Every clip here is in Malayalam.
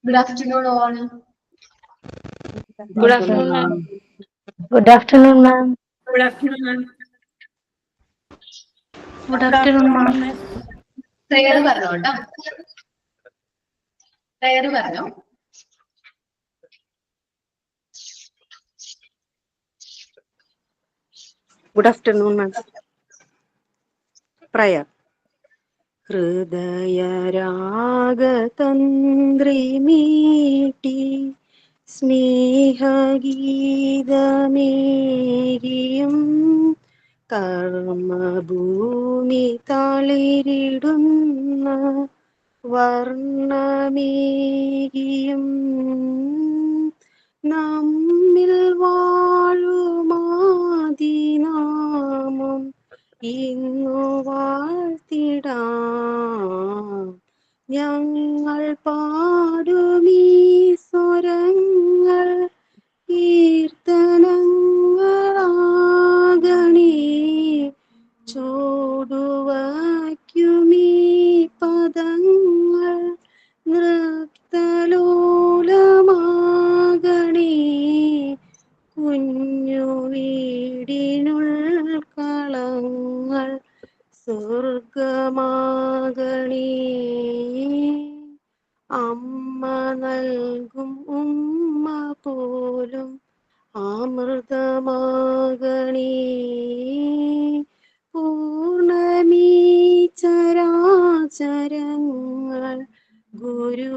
Good afternoon, all. Good afternoon, ma'am. Good afternoon, ma'am. Good afternoon, ma'am. Good afternoon, ma'am. Prayer പറഞ്ഞോ കേട്ടോ. Prayer പറഞ്ഞോ. Good afternoon, ma'am. Prayer. ഹൃദയരാഗതന്ത്രിമീട്ടി സ്നേഹഗീതമേകിയും കർമ്മഭൂമി തളിരിടുന്ന വർണ്ണമേകിയും നമ്മിൽ വാഴുമാദിനാമം ഇന്നു വാഴ്ത്തിടാം ഞങ്ങൾ പാടുമീ സ്വരങ്ങൾ കീർത്തനങ്ങളാകണേ ചോടുവയ്ക്കുമീ പദങ്ങൾ നൃത്തലോലമാകണേ കുഞ്ഞു വീടിനുൾ കളങ്ങൾ സ്വർഗമാകണേ അമ്മ നൽകും ഉമ്മ പോലും അമൃതമാകണേ പൂർണ്ണമീ ചരാചരങ്ങൾ ഗുരുവരങ്ങളാകണേ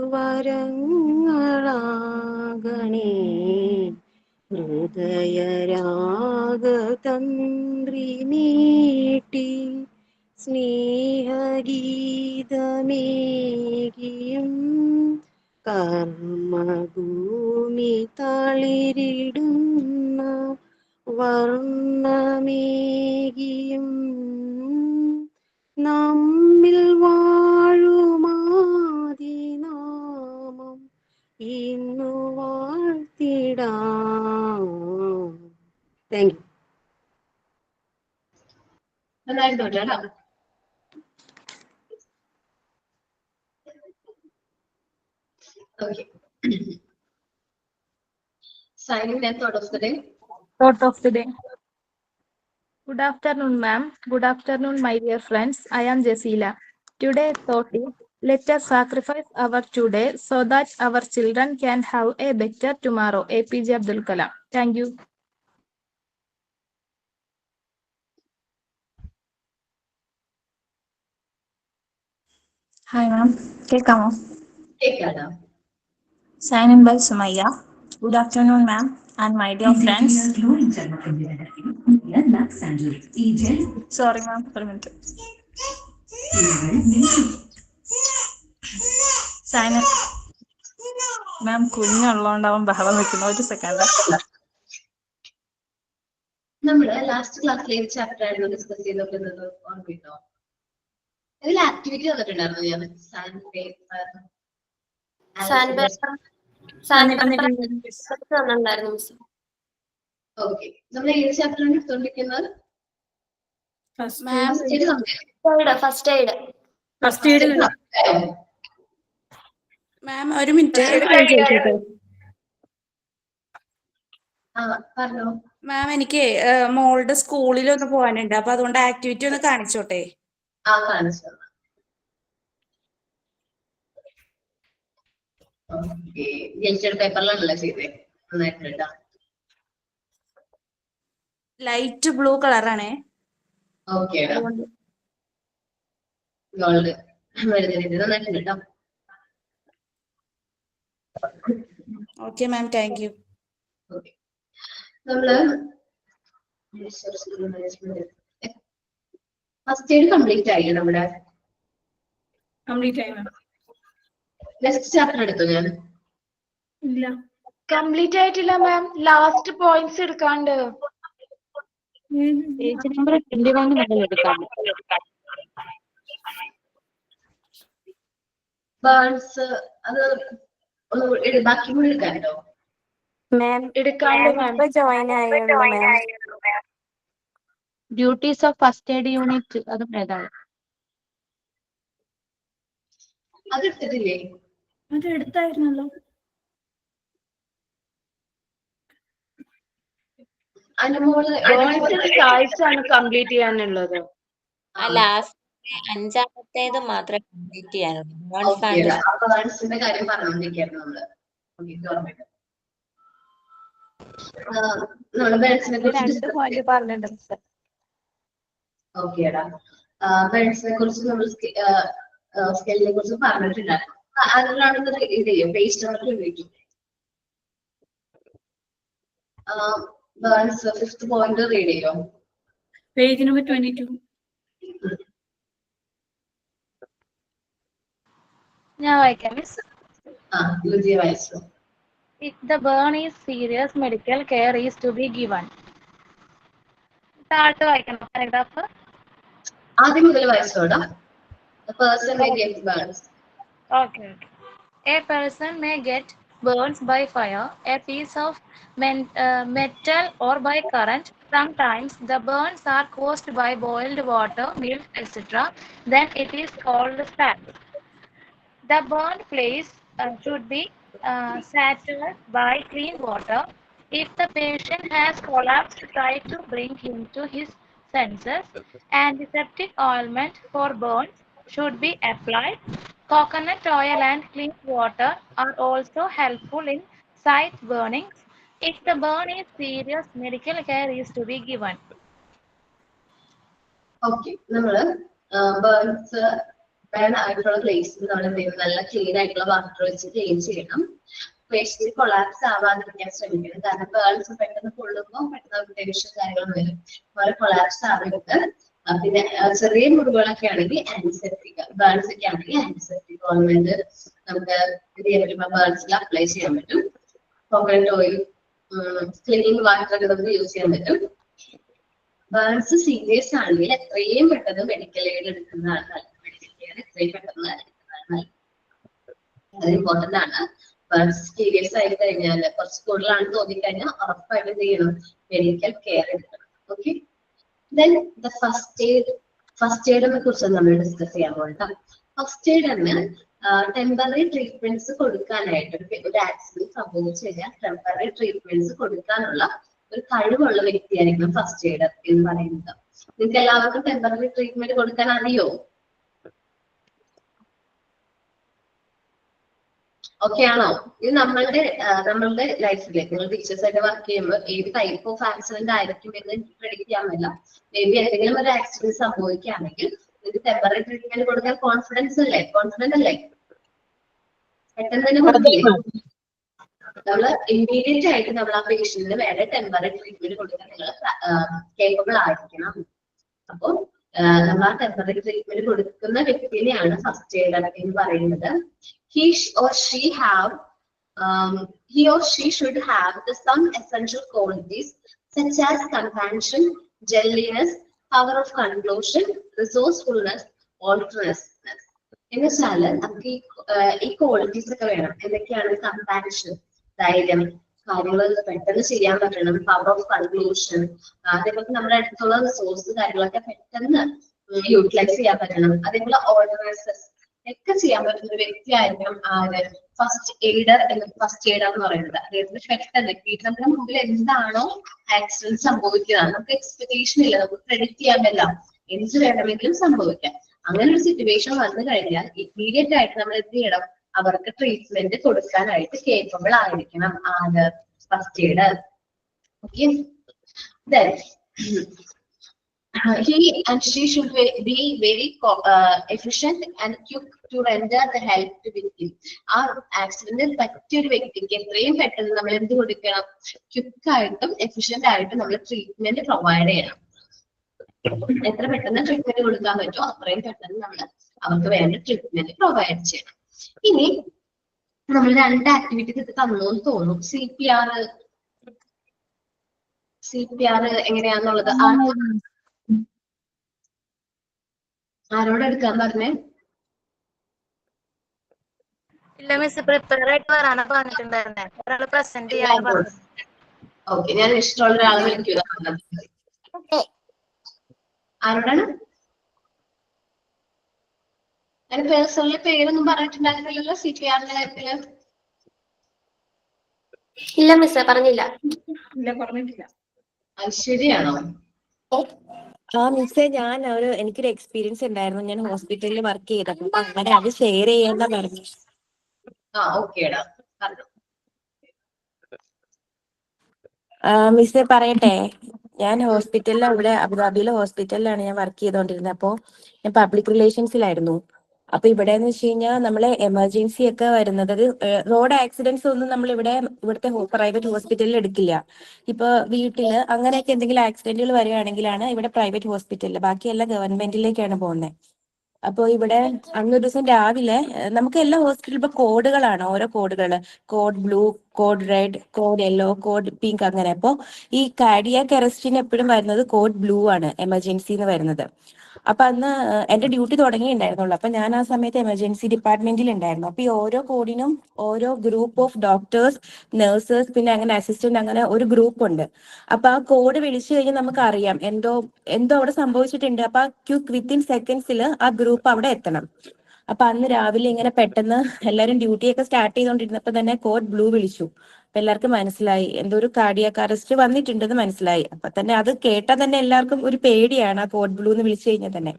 ഹൃദയരാഗതന്ത്രിമീട്ടി സ്നേഹഗീതമേകിയും കർമ്മഭൂമി തളിരിടുന്ന വർണ്ണമേകിയും നമ്മിൽ വാഴുമാദിനാമം ഇന്നു വാഴ്ത്തിടാം. Thank you. നന്നായിട്ട് കേട്ടോ. Okay. Signing then thought of the day. Thought of the day. Good afternoon, ma'am. Good afternoon, my dear friends. I am Jesila. Today's thought is, let us sacrifice our today so that our children can have a better tomorrow. APJ Abdul Kalam. Thank you. Hi, ma'am. Kekamo. കേൾക്കാടാ. Sign in by Sumaya. Good afternoon, ma'am, and my dear friends. Sorry, ma'am, for a minute. Sign in. Ma'am, കുഞ്ഞുള്ളതുകൊണ്ടാവും ബഹളം വെക്കുന്നു. ഒരു സെക്കൻഡ്. നമ്മള് ലാസ്റ്റ് ക്ലാസ്സിൽ ഏത് ചാപ്റ്റർ ആയിരുന്നു ഡിസ്കസ് ചെയ്തോണ്ടിരുന്നത് ഓർമ്മയുണ്ടോ? ഇതിൽ ആക്ടിവിറ്റി തന്നിട്ടുണ്ടായിരുന്നു ഞാൻ ഓക്കെ. നമ്മൾ ഏത് ചാപ്റ്ററാണ് എടുത്തോണ്ടിരിക്കുന്നത്? First aid. മാം ഒരു മിനിറ്റ് പറഞ്ഞോ. മാം എനിക്ക് മോളുടെ സ്കൂളിൽ ഒന്ന് പോകാനുണ്ട്, അപ്പൊ അതുകൊണ്ട് ആക്ടിവിറ്റി ഒന്ന് കാണിച്ചോട്ടെ. കാണിച്ചു. രജിസ്റ്റർ പേപ്പറിലാണല്ലോ ചെയ്തേ. നന്നായിട്ടുണ്ട്. ലൈറ്റ് ബ്ലൂ കളറാണേ. ഓക്കെ ഗോൾഡ് നന്നായിട്ടുണ്ട് കേട്ടോ. Okay ma'am, thank you. നമ്മള് ഫസ്റ്റ് എയ്ഡ് കംപ്ലീറ്റ് ആയി. നമ്മുടെ നെക്സ്റ്റ് ചാപ്റ്റർ എടുത്തു ഞാൻ. ഇല്ല, കംപ്ലീറ്റ് ആയിട്ടില്ല മാം. ലാസ്റ്റ് പോയിന്റ്സ് എടുക്കാണ്ട്. പേജ് നമ്പർ 21 മുതൽ എടുക്കാം. ബേൺസ് അത് ബാക്കി കൂടി എടുക്കാനുണ്ടോ? മാം, എടുക്കാണ്ട് മാം. ജോയിൻ ആയുള്ളൂ ma'am. Duties of first aid unit അതും ഏതാണ്? അത് എടുത്തിട്ടില്ലേ? അത് എടുത്തായിരുന്നല്ലോ. അനുമോള് ബേൺസിന്റെ ചായ്സ് ആണ് കംപ്ലീറ്റ് ചെയ്യാനുള്ളത്. ലാസ്റ്റ് അഞ്ചാമത്തേത് മാത്രമേ കംപ്ലീറ്റ് ചെയ്യാനുള്ളൂ. Birds and ബേൺസിന്റെ കാര്യം പറഞ്ഞോണ്ടിരിക്കുകയായിരുന്നു നമ്മള്. നമ്മള് ബേൺസിനെ കുറിച്ച് പോയിന്റ് പറഞ്ഞിട്ടുണ്ട് മിസ്. ഓക്കേടാ. ബേൺസിനെ കുറിച്ച് നമ്മൾ സ്കെല്ലിനെ കുറിച്ച് പറഞ്ഞിട്ടുണ്ടായിരുന്നു. അതിലാണ് ഇത് ചെയ്യും പേസ്റ്റ് ഉപയോഗിക്കും. ബേൺസ് 5th പോയിന്റ് റീഡ് ചെയ്യോ? Page number 22. ഞാൻ വായിക്കാം മിസ്. ലുജിയ വായിച്ചു. If the burn is serious, medical care is to be given. താഴത്ത് വായിക്കണം പാരഗ്രാഫ്. ആദ്യം മുതൽ വായിച്ചോടാ. The person may get burns. Okay. A person may get burns by fire, a piece of metal, or by current. Sometimes the burns are caused by boiled water, milk, etc. Then it is called stab. The burned place should be saturated by clean water. If the patient has collapsed, try to bring him to his senses. Antiseptic ointment for burns should be applied. Coconut oil and clean water are also helpful in site burnings. If the burn is serious, medical care is to be given. Okay, നമ്മള് ബേൺസ് ബേൺ ആയിട്ടുള്ള പ്ലേസിൽ നമ്മൾ എന്ത് ചെയ്യണം? നല്ല ക്ലീൻ ആയിട്ടുള്ള വാട്ടർ വെച്ച് ക്ലീൻ ചെയ്യണം. പേഷ്യന്റ് കൊളാപ്സ് ആവാതിരിക്കാൻ ശ്രമിക്കണം. കാരണം ബേൺസ് പെട്ടെന്ന് കൊള്ളുമ്പോൾ പെട്ടെന്ന് ടെൻഷൻ കാര്യങ്ങൾ വരും. അതുപോലെ കൊളാപ്സ് ആവരുത്. പിന്നെ ചെറിയ മുറിവുകളൊക്കെ ആണെങ്കിൽ ആന്റിസെപ്റ്റിക്, ബേൺസ് ഒക്കെ ആണെങ്കിൽ ആന്റിസെപ്റ്റിക് ഓയിൻമെന്റ് നമുക്ക് ഇത് ചെയ്യാൻ പറ്റും. ബേൺസിൽ അപ്ലൈ ചെയ്യാൻ പറ്റും. കോക്കനട്ട് ഓയിൽ, ക്ലീനിങ് വാട്ടർ ഒക്കെ നമുക്ക് യൂസ് ചെയ്യാൻ പറ്റും. ബേൺസ് സീരിയസ് ആണെങ്കിൽ എത്രയും പെട്ടെന്ന് മെഡിക്കൽ എയ്ഡ് എടുക്കുന്നതാണ് നല്ലത്. മെഡിക്കൽ കെയർ എത്രയും പെട്ടെന്ന് എടുക്കുന്നതാണ് നല്ലത്. അത് ഇമ്പോർട്ടന്റ് ആണ്. ബേൺസ് സീരിയസ് ആയി കഴിഞ്ഞാൽ കുറച്ച് കൂടുതലാണെന്ന് തോന്നിക്കഴിഞ്ഞാൽ ഉറപ്പായിട്ടും എന്ത് ചെയ്യണം? മെഡിക്കൽ കെയർ എടുക്കണം. ഓക്കെ, ദെൻ ദ ഫസ്റ്റ് എയ്ഡിനെ കുറിച്ച് നമ്മൾ ഡിസ്കസ് ചെയ്യാൻ പോകുന്നത്. ഫസ്റ്റ് എയ്ഡ് എന്ന് ടെമ്പററി ട്രീറ്റ്മെന്റ്സ് കൊടുക്കാനായിട്ട് ഒരു ആക്സിഡന്റ് സംഭവിച്ചു കഴിഞ്ഞാൽ ടെമ്പററി ട്രീറ്റ്മെന്റ്സ് കൊടുക്കാനുള്ള ഒരു കഴിവുള്ള വ്യക്തിയായിരിക്കണം ഫസ്റ്റ് എയ്ഡർ എന്ന് പറയുന്നത്. നിങ്ങൾക്ക് എല്ലാവർക്കും ടെമ്പററി ട്രീറ്റ്മെന്റ് കൊടുക്കാൻ അറിയോ? ഓക്കെ ആണോ? ഇത് നമ്മളുടെ ലൈഫില് നിങ്ങൾ ടീച്ചേഴ്സ് ആയിട്ട് വർക്ക് ചെയ്യുമ്പോൾ ഏത് ടൈപ്പ് ഓഫ് ആക്സിഡന്റ് ആയിരിക്കും എന്ന് എനിക്ക് പ്രെഡിക്ട് ചെയ്യാൻ പറ്റില്ല. മേ ബി എന്തെങ്കിലും ഒരു ആക്സിഡന്റ് സംഭവിക്കുകയാണെങ്കിൽ നിങ്ങൾക്ക് ടെമ്പററി ട്രീറ്റ്മെന്റ് കൊടുക്കാൻ കോൺഫിഡൻസ് അല്ലേ? കോൺഫിഡന്റ് അല്ലേ? പെട്ടെന്ന് തന്നെ കൊടുക്കില്ലേ? നമ്മൾ ഇമ്മീഡിയറ്റ് ആയിട്ട് നമ്മൾ ആ പേഷ്യന്റിന് വേറെ ടെമ്പററി ട്രീറ്റ്മെന്റ് കൊടുക്കാൻ നിങ്ങൾ കേപ്പബിൾ ആയിരിക്കണം. അപ്പൊ നമ്മൾ ആ ടെമ്പററി ട്രീറ്റ്മെന്റ് കൊടുക്കുന്ന വ്യക്തിനെയാണ് ഫസ്റ്റ് എയ്ഡർ എന്ന് പറയുന്നത്. He or she should have some essential qualities such as compassion, gentleness, power of conclusion, resourcefulness, altruistness. എന്ന് വെച്ചാൽ നമുക്ക് ഈ ക്വാളിറ്റീസ് ഒക്കെ വേണം. എന്തൊക്കെയാണ്? കമ്പാഷൻ, ധൈര്യം, കാര്യങ്ങൾ പെട്ടെന്ന് ചെയ്യാൻ പറ്റണം. പവർ ഓഫ് കൺക്ലൂഷൻ, അതേപോലെ നമ്മുടെ അടുത്തുള്ള റിസോഴ്സ് കാര്യങ്ങളൊക്കെ പെട്ടെന്ന് യൂട്ടിലൈസ് ചെയ്യാൻ പറ്റണം. അതേപോലെ ഓർഗനൈസേഴ്സ് ഒക്കെ ചെയ്യാൻ പറ്റുന്ന ഒരു വ്യക്തിയായിരിക്കണം ആര്? ഫസ്റ്റ് എയ്ഡർ എന്ന് പറയുന്നത്. അദ്ദേഹത്തിന് പെട്ടെന്ന് നമ്മുടെ മുമ്പിൽ എന്താണോ ആക്സിഡന്റ് സംഭവിക്കുന്നത് നമുക്ക് എക്സ്പെക്ടേഷൻ ഇല്ല, നമുക്ക് പ്രെഡിക്ട് ചെയ്യാൻ പറ്റില്ല, എന്ത് വേണമെങ്കിലും സംഭവിക്കാം. അങ്ങനെ ഒരു സിറ്റുവേഷൻ വന്നു കഴിഞ്ഞാൽ ഇമ്മീഡിയറ്റ് ആയിട്ട് നമ്മൾ എന്ത് ചെയ്യണം? അവർക്ക് ട്രീറ്റ്മെന്റ് കൊടുക്കാനായിട്ട് കേപ്പബിൾ ആയിരിക്കണം ആര്? First aider. Okay, then he and she should be very efficient and quick to render the help to victim. ആ ആക്സിഡന്റിൽ പറ്റിയ ഒരു വ്യക്തിക്ക് എത്രയും പെട്ടെന്ന് നമ്മൾ എന്ത് കൊടുക്കണം? ക്വിക്ക് ആയിട്ടും എഫിഷ്യന്റ് ആയിട്ടും നമ്മൾ ട്രീറ്റ്മെന്റ് പ്രൊവൈഡ് ചെയ്യണം. എത്ര പെട്ടെന്ന് ട്രീറ്റ്മെന്റ് കൊടുക്കാൻ പറ്റുമോ അത്രയും പെട്ടെന്ന് നമ്മൾ അവർക്ക് വേണ്ട ട്രീറ്റ്മെന്റ് പ്രൊവൈഡ് ചെയ്യണം. ഇനി നമ്മൾ രണ്ട് ആക്ടിവിറ്റീസ് ഇത് തന്നു എന്ന് തോന്നും. CPR എങ്ങനെയാന്നുള്ളത് ആരോട് എടുക്കാൻ പറഞ്ഞേ? ഇല്ല മിസ്, പ്രിപ്പയർ ആയിട്ട് വരാനാ പറഞ്ഞിട്ടുണ്ടായിരുന്നേ. ഒരാള് പ്രസന്റ് ചെയ്യാൻ പറഞ്ഞു. ഓക്കെ, ഞാൻ ഇഷ്ടമുള്ള ഒരാളെ വിളിക്കുക. ആരോടാണ്? അതിന് പേഴ്സണലി പേരൊന്നും പറഞ്ഞിട്ടുണ്ടായിരുന്നില്ലല്ലോ CPR-ന്റെ കാര്യത്തില്? ഇല്ല മിസ്സേ, പറഞ്ഞില്ല. ഇല്ല, പറഞ്ഞിട്ടില്ല. അത് ശരിയാണോ? ആ മിസ്സേ, എനിക്കൊരു എക്സ്പീരിയൻസ് ഉണ്ടായിരുന്നു. ഞാൻ ഹോസ്പിറ്റലിൽ വർക്ക് ചെയ്തപ്പോ അപ്പൊ അങ്ങനെ അത് ഷെയർ ചെയ്യാന്നാ പറഞ്ഞു. ഓക്കേടാ, പറഞ്ഞു. മിസ്സേ പറയട്ടെ, ഞാൻ ഹോസ്പിറ്റലിൽ അവിടെ അബുദാബിയിലെ ഹോസ്പിറ്റലിലാണ് ഞാൻ വർക്ക് ചെയ്തുകൊണ്ടിരുന്നത്. അപ്പോൾ ഞാൻ പബ്ലിക് റിലേഷൻസിലായിരുന്നു. അപ്പൊ ഇവിടെ എന്ന് വെച്ച് കഴിഞ്ഞാൽ നമ്മളെ എമർജൻസി ഒക്കെ വരുന്നത്, റോഡ് ആക്സിഡൻസ് ഒന്നും നമ്മൾ ഇവിടുത്തെ പ്രൈവറ്റ് ഹോസ്പിറ്റലിൽ എടുക്കില്ല. ഇപ്പൊ വീട്ടില് അങ്ങനെയൊക്കെ എന്തെങ്കിലും ആക്സിഡന്റുകൾ വരികയാണെങ്കിലാണ് ഇവിടെ പ്രൈവറ്റ് ഹോസ്പിറ്റലിൽ, ബാക്കിയെല്ലാം ഗവൺമെന്റിലേക്കാണ് പോകുന്നത്. അപ്പോൾ ഇവിടെ അന്നൊരു ദിവസം രാവിലെ നമുക്ക് എല്ലാ ഹോസ്പിറ്റലിലും ഇപ്പൊ കോഡുകളാണ്, ഓരോ കോഡുകള്, code blue, code red, code yellow, code pink, അങ്ങനെ. അപ്പോൾ ഈ കാർഡിയാക് അറസ്റ്റിന് എപ്പോഴും വരുന്നത് കോഡ് ബ്ലൂ ആണ്, എമർജൻസി എന്ന് വരുന്നത്. അപ്പൊ അന്ന് എന്റെ ഡ്യൂട്ടി തുടങ്ങിയിട്ടുണ്ടായിരുന്നുള്ളൂ. അപ്പൊ ഞാൻ ആ സമയത്ത് എമർജൻസി ഡിപ്പാർട്ട്മെന്റിൽ ഉണ്ടായിരുന്നു. അപ്പൊ ഈ ഓരോ കോഡിനും ഓരോ ഗ്രൂപ്പ് ഓഫ് ഡോക്ടേഴ്സ്, നഴ്സേഴ്സ്, പിന്നെ അങ്ങനെ അസിസ്റ്റന്റ്, അങ്ങനെ ഒരു ഗ്രൂപ്പ് ഉണ്ട്. അപ്പൊ ആ കോഡ് വിളിച്ചു കഴിഞ്ഞാൽ നമുക്ക് അറിയാം എന്തോ അവിടെ സംഭവിച്ചിട്ടുണ്ട്. അപ്പൊ വിത്തിൻ സെക്കൻഡ്സിൽ ആ ഗ്രൂപ്പ് അവിടെ എത്തണം. അപ്പൊ അന്ന് രാവിലെ ഇങ്ങനെ പെട്ടെന്ന് എല്ലാവരും ഡ്യൂട്ടിയൊക്കെ സ്റ്റാർട്ട് ചെയ്തുകൊണ്ടിരുന്നപ്പോ തന്നെ കോഡ് ബ്ലൂ വിളിച്ചു. അപ്പൊ എല്ലാവർക്കും മനസ്സിലായി എന്തോ ഒരു കാർഡിയാക് അറസ്റ്റ് വന്നിട്ടുണ്ടെന്ന് മനസ്സിലായി. അപ്പൊ തന്നെ അത് കേട്ടാൽ തന്നെ എല്ലാവർക്കും ഒരു പേടിയാണ്, ആ കോഡ് ബ്ലൂ എന്ന് വിളിച്ചു കഴിഞ്ഞാൽ തന്നെ.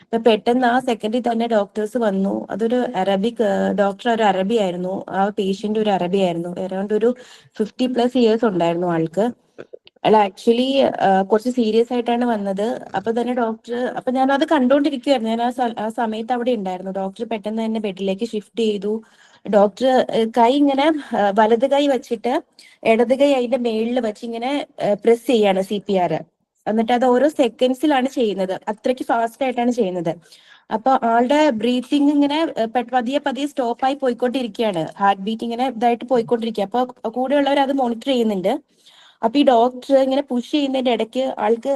അപ്പൊ പെട്ടെന്ന് ആ സെക്കൻഡിൽ തന്നെ ഡോക്ടേഴ്സ് വന്നു. അതൊരു അറബിക് ഡോക്ടർ, ഒരു അറബി ആയിരുന്നു. ആ പേഷ്യന്റ് ഒരു അറബി ആയിരുന്നു. അറൗണ്ട് ഒരു 50+ ഇയേഴ്സ് ഉണ്ടായിരുന്നു ആൾക്ക്. അല്ല, ആക്ച്വലി കുറച്ച് സീരിയസ് ആയിട്ടാണ് വന്നത്. അപ്പൊ തന്നെ അപ്പൊ ഞാൻ അത് കണ്ടോണ്ടിരിക്കുവായിരുന്നു. ഞാൻ ആ സമയത്ത് അവിടെ ഉണ്ടായിരുന്നു. ഡോക്ടർ പെട്ടെന്ന് തന്നെ ബെഡിലേക്ക് ഷിഫ്റ്റ് ചെയ്തു. ഡോക്ടർ കൈ ഇങ്ങനെ വലത് കൈ വെച്ചിട്ട് ഇടത് കൈ അതിന്റെ മേളിൽ വെച്ച് ഇങ്ങനെ പ്രസ് ചെയ്യാണ് CPR. എന്നിട്ട് അത് ഓരോ സെക്കൻഡ്സിലാണ് ചെയ്യുന്നത്, അത്രയ്ക്ക് ഫാസ്റ്റ് ആയിട്ടാണ് ചെയ്യുന്നത്. അപ്പൊ ആളുടെ ബ്രീത്തിങ് ഇങ്ങനെ പതിയെ സ്റ്റോപ്പായി പോയിക്കൊണ്ടിരിക്കുകയാണ്. ഹാർട്ട് ബീറ്റ് ഇങ്ങനെ ഇതായിട്ട് പോയിക്കൊണ്ടിരിക്കുക. അപ്പൊ കൂടെയുള്ളവർ അത് മോണിറ്റർ ചെയ്യുന്നുണ്ട്. അപ്പൊ ഈ ഡോക്ടർ ഇങ്ങനെ പുഷ് ചെയ്യുന്നതിന്റെ ഇടയ്ക്ക് ആൾക്ക്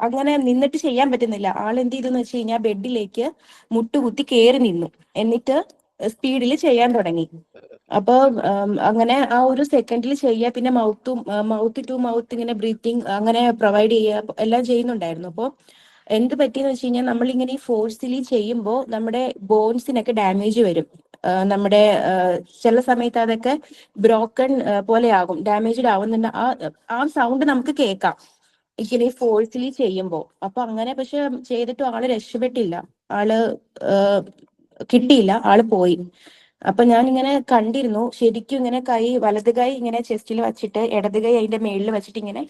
അങ്ങനെ നിന്നിട്ട് ചെയ്യാൻ പറ്റുന്നില്ല. ആൾ എന്ത് ചെയ്തെന്ന് വെച്ച് കഴിഞ്ഞാൽ ബെഡിലേക്ക് മുട്ടുകുത്തി കയറി നിന്നു. എന്നിട്ട് സ്പീഡിൽ ചെയ്യാൻ തുടങ്ങി. അപ്പൊ അങ്ങനെ ആ ഒരു സെക്കൻഡിൽ ചെയ്യുക. പിന്നെ മൗത്ത് ടു മൗത്ത് ഇങ്ങനെ ബ്രീത്തിങ് അങ്ങനെ പ്രൊവൈഡ് ചെയ്യുക, എല്ലാം ചെയ്യുന്നുണ്ടായിരുന്നു. അപ്പോൾ എന്ത് പറ്റിയെന്ന് വെച്ച് കഴിഞ്ഞാൽ നമ്മളിങ്ങനെ ഈ ഫോഴ്സിലി ചെയ്യുമ്പോൾ നമ്മുടെ ബോൺസിനൊക്കെ ഡാമേജ് വരും. നമ്മുടെ ചില സമയത്ത് അതൊക്കെ ബ്രോക്കൺ പോലെ ആകും, ഡാമേജ്ഡ് ആവുന്നുണ്ട്. ആ സൗണ്ട് നമുക്ക് കേൾക്കാം ഇങ്ങനെ ഫോഴ്സിലി ചെയ്യുമ്പോൾ. അപ്പൊ അങ്ങനെ പക്ഷെ ചെയ്തിട്ടും ആള് രക്ഷപ്പെട്ടില്ല, ആള് കിട്ടിയില്ല, ആള് പോയി. അപ്പൊ ഞാൻ ഇങ്ങനെ കണ്ടിരുന്നു, ശരിക്കും ഇങ്ങനെ വലത് കൈ ഇങ്ങനെ ചെസ്റ്റിൽ വെച്ചിട്ട് ഇടത് കൈ അതിന്റെ മേളിൽ വെച്ചിട്ട് ഇങ്ങനെ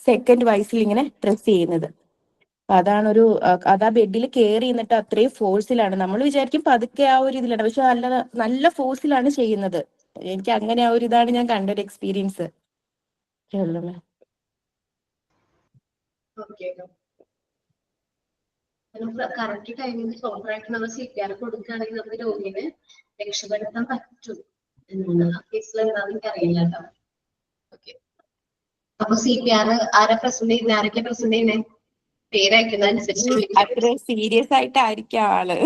സെക്കൻഡ് വൈസിൽ ഇങ്ങനെ പ്രസ് ചെയ്യുന്നത്. അതാ ബെഡിൽ കയറി നിന്നിട്ട് അത്രയും ഫോഴ്സിലാണ്. നമ്മൾ വിചാരിക്കും പതുക്കെ ആ ഒരു ഇതിലാണ്, പക്ഷെ നല്ല ഫോഴ്സിലാണ് ചെയ്യുന്നത്. എനിക്ക് അങ്ങനെ ആ ഒരു ഇതാണ് ഞാൻ കണ്ടൊരു എക്സ്പീരിയൻസ്. കറക്റ്റ് ടൈമിൽ പ്രോപ്പറായിട്ട് നമ്മൾ CPR കൊടുക്കുകയാണെങ്കിൽ നമുക്ക് രോഗിനെ രക്ഷപ്പെടുത്താൻ പറ്റും എന്നാണ് ആ കേസിൽ എന്താണെന്ന് എനിക്കറിയില്ല കേട്ടോ. ഓക്കെ, അപ്പൊ CPR ആരാ പ്രസന്റ് ചെയ്യുന്നത്? ആരൊക്കെ പ്രസന്റ് ചെയ്യുന്നത്? പേരയക്കുന്നതനുസരിച്ച് അത്ര സീരിയസ് ആയിട്ടായിരിക്കും ആള്.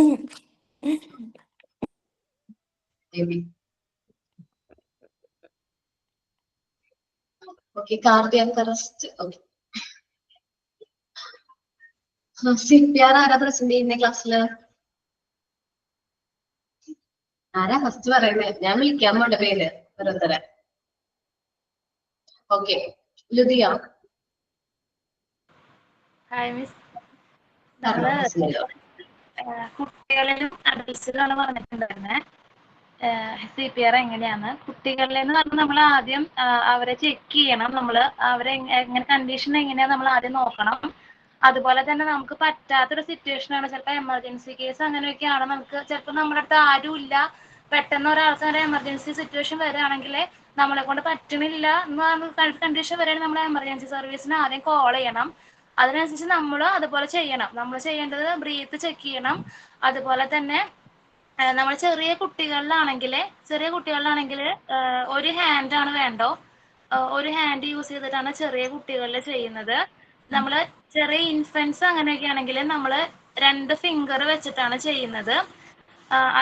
Okay, cardiac arrest. Okay, CPR ആരാ പ്രസന്റ് ചെയ്യുന്ന ക്ലാസ്സില്? ആരാ ഫസ്റ്റ് പറയുന്നത്? ഞാൻ വിളിക്കാൻ പോണ്ട പേര് ഓരോരുത്തരെ. ഓക്കെ, ലുദിയ. Hi miss. പറഞ്ഞോ. കുട്ടികളിലും അഡൽസിലാണ് പറഞ്ഞിട്ടുണ്ടായിരുന്നെ CPR എങ്ങനെയാന്ന്. കുട്ടികളിലെന്ന് പറഞ്ഞാൽ നമ്മൾ ആദ്യം അവരെ ചെക്ക് ചെയ്യണം. അവരെ എങ്ങനെ കണ്ടീഷൻ എങ്ങനെയാ നമ്മൾ ആദ്യം നോക്കണം. അതുപോലെ തന്നെ നമുക്ക് പറ്റാത്തൊരു സിറ്റുവേഷൻ ആണ്, ചിലപ്പോൾ എമർജൻസി കേസ് അങ്ങനെയൊക്കെയാണ്. നമുക്ക് ചിലപ്പോൾ നമ്മുടെ അടുത്ത് ആരും ഇല്ല, പെട്ടെന്ന് ഒരാൾക്ക് ഒരു എമർജൻസി സിറ്റുവേഷൻ വരികയാണെങ്കിൽ നമ്മളെ കൊണ്ട് പറ്റുന്നില്ല എന്ന് കണ്ടീഷൻ വരികയാണെങ്കിൽ നമ്മൾ എമർജൻസി സർവീസിന് ആദ്യം കോൾ ചെയ്യണം. അതിനനുസരിച്ച് നമ്മൾ അതുപോലെ ചെയ്യണം. നമ്മൾ ചെയ്യേണ്ടത് ബ്രീത്ത് ചെക്ക് ചെയ്യണം. അതുപോലെ തന്നെ നമ്മൾ ചെറിയ കുട്ടികളിലാണെങ്കിൽ ഒരു ഹാൻഡാണ് വേണ്ടോ, ഒരു ഹാൻഡ് യൂസ് ചെയ്തിട്ടാണ് ചെറിയ കുട്ടികളിൽ ചെയ്യുന്നത്. നമ്മൾ ചെറിയ ഇൻഫൻസ് അങ്ങനെയൊക്കെ ആണെങ്കിൽ നമ്മൾ 2 ഫിംഗർ വെച്ചിട്ടാണ് ചെയ്യുന്നത്.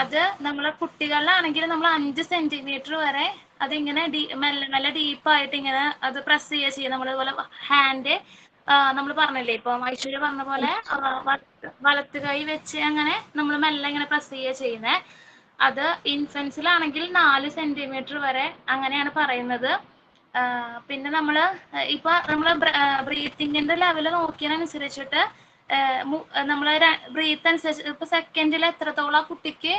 അത് നമ്മൾ കുട്ടികളിലാണെങ്കിൽ നമ്മൾ 5 സെന്റിമീറ്റർ വരെ അതിങ്ങനെ മെല്ലെ ഡീപ്പായിട്ട് ഇങ്ങനെ അത് പ്രസ് ചെയ്യുക ചെയ്യുക. നമ്മൾ അതുപോലെ ഹാൻഡ് നമ്മൾ പറഞ്ഞില്ലേ ഇപ്പൊ ഐശ്വര്യ പറഞ്ഞ പോലെ വലത്ത് കൈ വെച്ച് അങ്ങനെ നമ്മൾ മെല്ലെ ഇങ്ങനെ പ്രസ് ചെയ്യുക ചെയ്യുന്നത്. അത് ഇൻഫൻസിലാണെങ്കിൽ 4 സെന്റിമീറ്റർ വരെ അങ്ങനെയാണ് പറയുന്നത്. പിന്നെ നമ്മള് ഇപ്പൊ നമ്മള് ബ്രീത്തിങ്ങിന്റെ ലെവല് നോക്കിയതിനനുസരിച്ചിട്ട് നമ്മള് ബ്രീത്ത് അനുസരിച്ച് ഇപ്പൊ സെക്കൻഡിൽ എത്രത്തോളം കുട്ടിക്ക്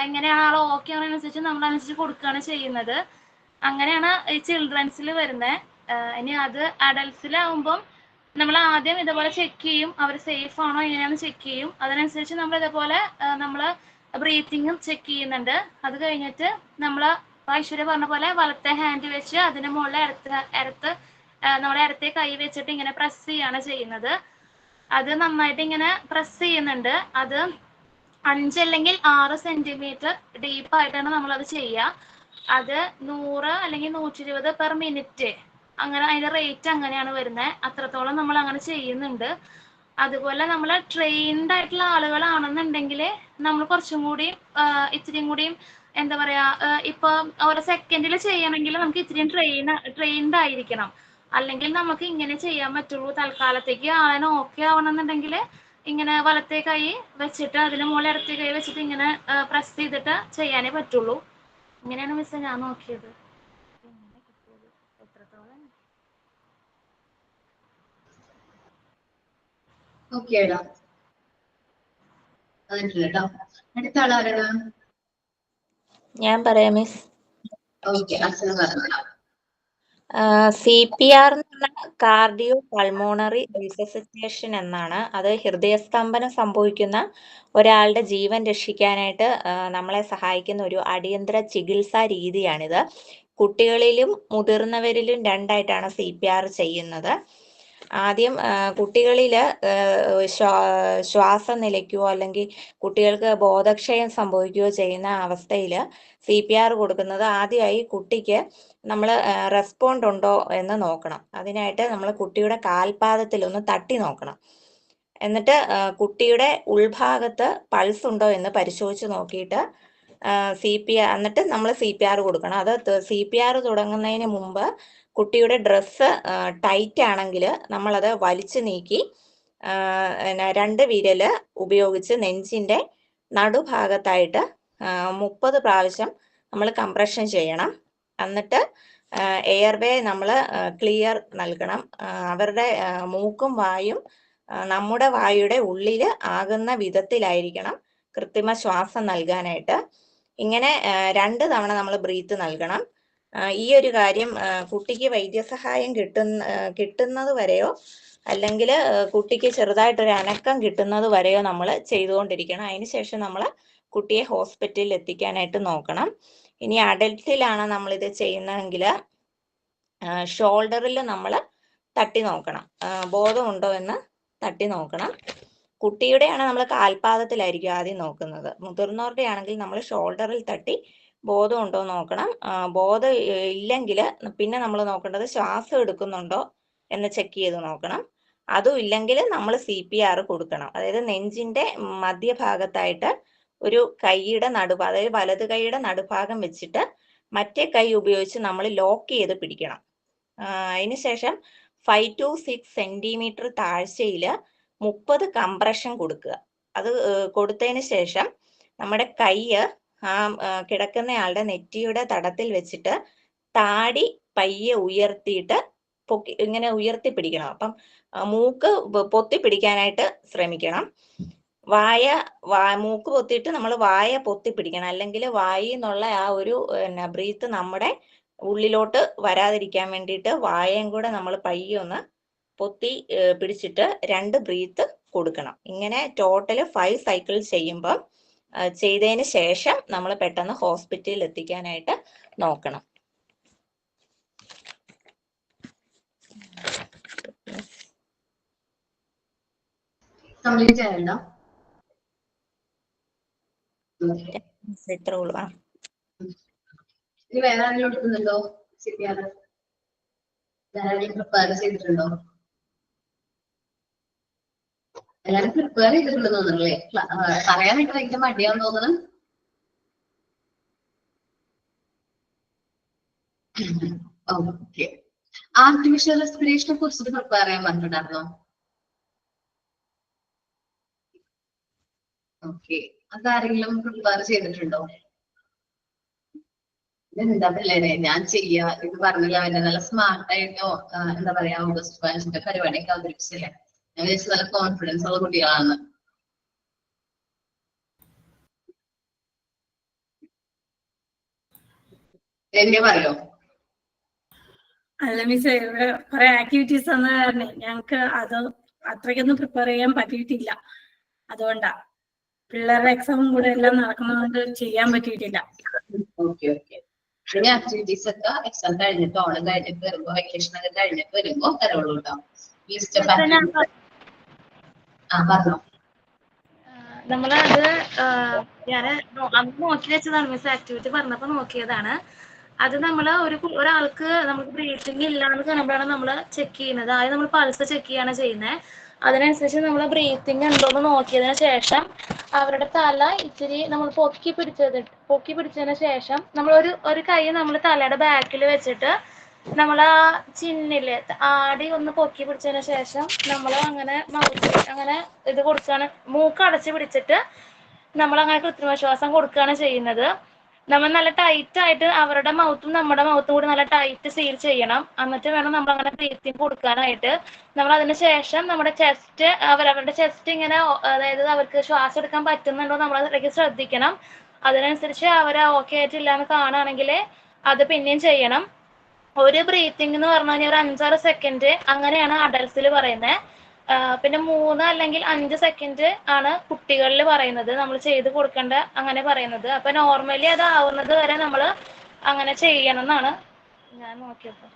എങ്ങനെയാണ് ആൾ ഓക്കെ ആവുന്നതിനനുസരിച്ച് നമ്മളനുസരിച്ച് കൊടുക്കുകയാണ് ചെയ്യുന്നത്. അങ്ങനെയാണ് ഈ ചിൽഡ്രൻസിൽ വരുന്നത്. ഇനി അത് അഡൽട്സിലാവുമ്പം നമ്മൾ ആദ്യം ഇതുപോലെ ചെക്ക് ചെയ്യും, അവർ സേഫ് ആണോ എങ്ങനെയാണെന്ന് ചെക്ക് ചെയ്യും. അതിനനുസരിച്ച് നമ്മൾ ഇതേപോലെ നമ്മൾ ബ്രീത്തിങ്ങും ചെക്ക് ചെയ്യുന്നുണ്ട്. അത് കഴിഞ്ഞിട്ട് നമ്മൾ ഐശ്വര്യ പറഞ്ഞ പോലെ വലത്തെ ഹാൻഡ് വെച്ച് അതിന് മുകളിൽ നമ്മുടെ ഇടത്തെ കൈ വെച്ചിട്ട് ഇങ്ങനെ പ്രസ് ചെയ്യാണ് ചെയ്യുന്നത്. അത് നന്നായിട്ട് ഇങ്ങനെ പ്രസ് ചെയ്യുന്നുണ്ട്. അത് 5 അല്ലെങ്കിൽ 6 സെന്റിമീറ്റർ ഡീപ്പായിട്ടാണ് നമ്മളത് ചെയ്യുക. അത് 100 അല്ലെങ്കിൽ 120 പെർ മിനിറ്റ് അങ്ങനെ അതിന്റെ റേറ്റ് അങ്ങനെയാണ് വരുന്നത്. അത്രത്തോളം നമ്മൾ അങ്ങനെ ചെയ്യുന്നുണ്ട്. അതുപോലെ നമ്മൾ ട്രെയിൻഡ് ആയിട്ടുള്ള ആളുകളാണെന്നുണ്ടെങ്കിൽ നമ്മൾ കുറച്ചും കൂടി ഇത്തിരിയും കൂടിയും എന്താ പറയാ ഇപ്പൊ ഓരോ സെക്കൻഡിൽ ചെയ്യണമെങ്കിൽ നമുക്ക് ഇത്തിരിയും ട്രെയിൻഡ് ആയിരിക്കണം. അല്ലെങ്കിൽ നമുക്ക് ഇങ്ങനെ ചെയ്യാൻ പറ്റുള്ളൂ. തൽക്കാലത്തേക്ക് ആളെ ഓക്കെ ആവണമെന്നുണ്ടെങ്കിൽ ഇങ്ങനെ വലത്തെ കൈ വെച്ചിട്ട് അതിന് മുകളിൽ ഇടത്തെ കൈ വെച്ചിട്ട് ഇങ്ങനെ പ്രസ് ചെയ്തിട്ട് ചെയ്യാനേ പറ്റുള്ളൂ. ഇങ്ങനെയാണ് മിസ്സേ ഞാൻ നോക്കിയത്. എത്രത്തോളം ഓക്കേടാ. കേട്ടോ. അടുത്ത ആളാരാണ്? ഞാൻ പറയാം മിസ്. ഓക്കെ, അച്ഛന് പറഞ്ഞു. CPR എന്ന് പറഞ്ഞാൽ കാർഡിയോ പൾമോണറി റിസസിറ്റേഷൻ എന്നാണ്. അത് ഹൃദയസ്തംഭനം സംഭവിക്കുന്ന ഒരാളുടെ ജീവൻ രക്ഷിക്കാനായിട്ട് നമ്മളെ സഹായിക്കുന്ന ഒരു അടിയന്തര ചികിത്സാ രീതിയാണിത്. കുട്ടികളിലും മുതിർന്നവരിലും 2ആയിട്ടാണ് CPR ചെയ്യുന്നത്. ആദ്യം കുട്ടികളിൽ ശ്വാസം നിലയ്ക്കുകയോ അല്ലെങ്കിൽ കുട്ടികൾക്ക് ബോധക്ഷയം സംഭവിക്കുകയോ ചെയ്യുന്ന അവസ്ഥയിൽ CPR കൊടുക്കുന്നത് ആദ്യമായി കുട്ടിക്ക് നമ്മൾ റെസ്പോണ്ട് ഉണ്ടോ എന്ന് നോക്കണം. അതിനായിട്ട് നമ്മൾ കുട്ടിയുടെ കാൽപാദത്തിൽ ഒന്ന് തട്ടി നോക്കണം. എന്നിട്ട് കുട്ടിയുടെ ഉൾഭാഗത്ത് പൾസ് ഉണ്ടോ എന്ന് പരിശോധിച്ച് നോക്കിയിട്ട് എന്നിട്ട് നമ്മൾ CPR കൊടുക്കണം. അത് CPR തുടങ്ങുന്നതിന് മുമ്പ് കുട്ടിയുടെ ഡ്രസ്സ് ടൈറ്റ് ആണെങ്കിൽ നമ്മളത് വലിച്ചു നീക്കി 2 വിരല് ഉപയോഗിച്ച് നെഞ്ചിന്റെ നടുഭാഗത്തായിട്ട് 30 പ്രാവശ്യം നമ്മൾ കംപ്രഷൻ ചെയ്യണം. എന്നിട്ട് എയർവേ നമ്മൾ ക്ലിയർ നൽകണം. അവരുടെ മൂക്കും വായും നമ്മുടെ വായുടെ ഉള്ളിൽ ആകുന്ന വിധത്തിലായിരിക്കണം കൃത്രിമ ശ്വാസം നൽകാനായിട്ട്. ഇങ്ങനെ 2 തവണ നമ്മൾ ബ്രീത്ത് നൽകണം. ഈ ഒരു കാര്യം കുട്ടിക്ക് വൈദ്യസഹായം കിട്ടുന്നത് വരെയോ അല്ലെങ്കിൽ കുട്ടിക്ക് ചെറുതായിട്ടൊരു അനക്കം കിട്ടുന്നത് വരെയോ നമ്മൾ ചെയ്തുകൊണ്ടിരിക്കണം. അതിനുശേഷം നമ്മൾ കുട്ടിയെ ഹോസ്പിറ്റലിൽ എത്തിക്കാനായിട്ട് നോക്കണം. ഇനി അഡൽട്ടിലാണ് നമ്മളിത് ചെയ്യുന്നതെങ്കിൽ ഷോൾഡറിൽ നമ്മൾ തട്ടി നോക്കണം. ബോധമുണ്ടോ എന്ന് തട്ടി നോക്കണം. കുട്ടിയുടെയാണ് നമ്മൾ കാൽപാദത്തിലായിരിക്കും ആദ്യം നോക്കുന്നത്. മുതിർന്നവരുടെ ആണെങ്കിൽ നമ്മൾ ഷോൾഡറിൽ തട്ടി ബോധം ഉണ്ടോ നോക്കണം. ബോധം ഇല്ലെങ്കിൽ പിന്നെ നമ്മൾ നോക്കേണ്ടത് ശ്വാസം എടുക്കുന്നുണ്ടോ എന്ന് ചെക്ക് ചെയ്ത് നോക്കണം. അതും ഇല്ലെങ്കിൽ നമ്മൾ CPR കൊടുക്കണം. അതായത് നെഞ്ചിന്റെ മധ്യഭാഗത്തായിട്ട് ഒരു കൈയുടെ അതായത് വലത് കൈയുടെ നടുഭാഗം വെച്ചിട്ട് മറ്റേ കൈ ഉപയോഗിച്ച് നമ്മൾ ലോക്ക് ചെയ്ത് പിടിക്കണം. അതിനുശേഷം 5 to 6 സെന്റിമീറ്റർ താഴ്ചയിൽ 30 കംപ്രഷൻ കൊടുക്കുക. അത് കൊടുത്തതിന് ശേഷം നമ്മുടെ കൈ കിടക്കുന്നയാളുടെ നെറ്റിയുടെ തടത്തിൽ വെച്ചിട്ട് താടി പയ്യെ ഉയർത്തിയിട്ട് ഇങ്ങനെ ഉയർത്തി പിടിക്കണം. അപ്പം മൂക്ക് പൊത്തി പിടിക്കാനായിട്ട് ശ്രമിക്കണം. മൂക്ക് പൊത്തിയിട്ട് നമ്മൾ വായ പൊത്തി പിടിക്കണം. അല്ലെങ്കിൽ വായിൽ നിന്നുള്ള ആ ഒരു ബ്രീത്ത് നമ്മുടെ ഉള്ളിലോട്ട് വരാതിരിക്കാൻ വേണ്ടിയിട്ട് വായയും കൂടെ നമ്മൾ പയ്യെ ഒന്ന് പൊത്തി പിടിച്ചിട്ട് 2 ബ്രീത്ത് കൊടുക്കണം. ഇങ്ങനെ ടോട്ടൽ 5 സൈക്കിൾ ചെയ്യുമ്പോൾ ചെയ്തതിന് ശേഷം നമ്മൾ പെട്ടെന്ന് ഹോസ്പിറ്റലിൽ എത്തിക്കാനായിട്ട് നോക്കണം. ഇത്രേ ഉള്ളൂ. ഇനി വേറെ ആരെങ്കിലും എടുക്കുന്നുണ്ടോ? CPR പ്രിപ്പയർ ചെയ്തിട്ടുണ്ടോ? എല്ലാരും പ്രിപ്പയർ ചെയ്തിട്ടുണ്ടെന്ന് തോന്നുന്നല്ലേ? പറയാനായിട്ട് ഭയങ്കര മടിയാന്ന് തോന്നുന്നു. ഓക്കെ, ആർട്ടിഫിഷ്യൽ റെസ്പിറേഷനെ കുറിച്ചിട്ട് പ്രിപ്പയർ ചെയ്യാൻ പറഞ്ഞിട്ടുണ്ടായിരുന്നോ? ഓക്കെ, അതാരെങ്കിലും പ്രിപ്പയർ ചെയ്തിട്ടുണ്ടോ? എന്താ പിള്ളേരെ ഞാൻ ചെയ്യാ ഇത് പറഞ്ഞില്ല, അവന്റെ നല്ല സ്മാർട്ടായിട്ടോ എന്താ പറയാ ഓഗസ്റ്റ് 15 പരിപാടിയൊക്കെ അവതരിപ്പിച്ചില്ലേ. ഞാൻ വിചാരിച്ചു നല്ല കോൺഫിഡൻസ് ഉള്ള കുട്ടികളാണ്. എന്നെ പറയോ? അല്ല മിസ്, ഇവിടെ കുറെ ആക്ടിവിറ്റീസ് വന്ന കാരണം ഞങ്ങക്ക് അത് അത്രയ്ക്കൊന്നും പ്രിപ്പയർ ചെയ്യാൻ പറ്റിയിട്ടില്ല. അതുകൊണ്ടാ പിള്ളേരുടെ എക്സാമും കൂടെ എല്ലാം നടക്കുന്നതുകൊണ്ട് ചെയ്യാൻ പറ്റിയിട്ടില്ല. Okay okay. ഇനി ആക്ടിവിറ്റീസ് ഒക്കെ എക്സാം കഴിഞ്ഞിട്ട് ഓണം കഴിഞ്ഞിട്ട് വരുമ്പോ വെക്കേഷൻ ഒക്കെ കഴിഞ്ഞിട്ട് വരുമ്പോ തരുള്ളൂ കേട്ടോ. List of activities. പറഞ്ഞോ. നമ്മളത് ഞാൻ അന്ന് നോക്കി വെച്ചതാണ് മിസ്, ആക്ടിവിറ്റി പറഞ്ഞപ്പോ നോക്കിയതാണ്. അത് നമ്മൾ ഒരാൾക്ക് നമുക്ക് ബ്രീത്തിങ് ഇല്ലാന്ന് കാണുമ്പോഴാണ് നമ്മൾ ചെക്ക് ചെയ്യുന്നത്. ആദ്യം നമ്മൾ പൾസ് ചെക്ക് ചെയ്യാണ് ചെയ്യുന്നത്. അതിനനുസരിച്ച് നമ്മൾ ബ്രീത്തിങ് ഉണ്ടോന്ന് നോക്കിയതിന് ശേഷം അവരുടെ തല ഇച്ചിരി നമ്മൾ പൊക്കി പിടിച്ചതിന് ശേഷം നമ്മൾ ഒരു കൈ നമ്മൾ തലയുടെ ബാക്കിൽ വെച്ചിട്ട് നമ്മൾ ആ ചിന്നില് ആടി ഒന്ന് പൊക്കി പിടിച്ചതിന് ശേഷം നമ്മൾ അങ്ങനെ അങ്ങനെ ഇത് കൊടുക്കുകയാണ്. മൂക്ക് അടച്ച് പിടിച്ചിട്ട് നമ്മൾ അങ്ങനെ കൃത്രിമശ്വാസം കൊടുക്കുകയാണ് ചെയ്യുന്നത്. നമ്മൾ നല്ല ടൈറ്റ് ആയിട്ട് അവരുടെ മൗത്തും നമ്മുടെ മൗത്തും കൂടി നല്ല ടൈറ്റ് സീൽ ചെയ്യണം. എന്നിട്ട് വേണം നമ്മൾ അങ്ങനെ ബ്രീത്തിങ് കൊടുക്കാനായിട്ട്. നമ്മൾ അതിന് ശേഷം നമ്മുടെ ചെസ്റ്റ് അവരുടെ ചെസ്റ്റ് ഇങ്ങനെ, അതായത് അവർക്ക് ശ്വാസം എടുക്കാൻ പറ്റുന്നുണ്ടോ നമ്മൾ അതിലേക്ക് ശ്രദ്ധിക്കണം. അതിനനുസരിച്ച് അവർ ഓക്കെ ആയിട്ടില്ല എന്ന് കാണുകയാണെങ്കിൽ അത് പിന്നെയും ചെയ്യണം. ഒരു ബ്രീത്തിങ് എന്ന് പറഞ്ഞു കഴിഞ്ഞാൽ ഒരു 5-6 സെക്കൻഡ് അങ്ങനെയാണ് അഡൽട്സിൽ പറയുന്നത്. പിന്നെ 3 അല്ലെങ്കിൽ 5 സെക്കൻഡ് ആണ് കുട്ടികളിൽ പറയുന്നത് നമ്മൾ ചെയ്ത് കൊടുക്കേണ്ട അങ്ങനെ പറയുന്നത്. അപ്പൊ നോർമലി അത് ആവുന്നത് വരെ നമ്മൾ അങ്ങനെ ചെയ്യണം എന്നാണ് ഞാൻ നോക്കിയപ്പോൾ.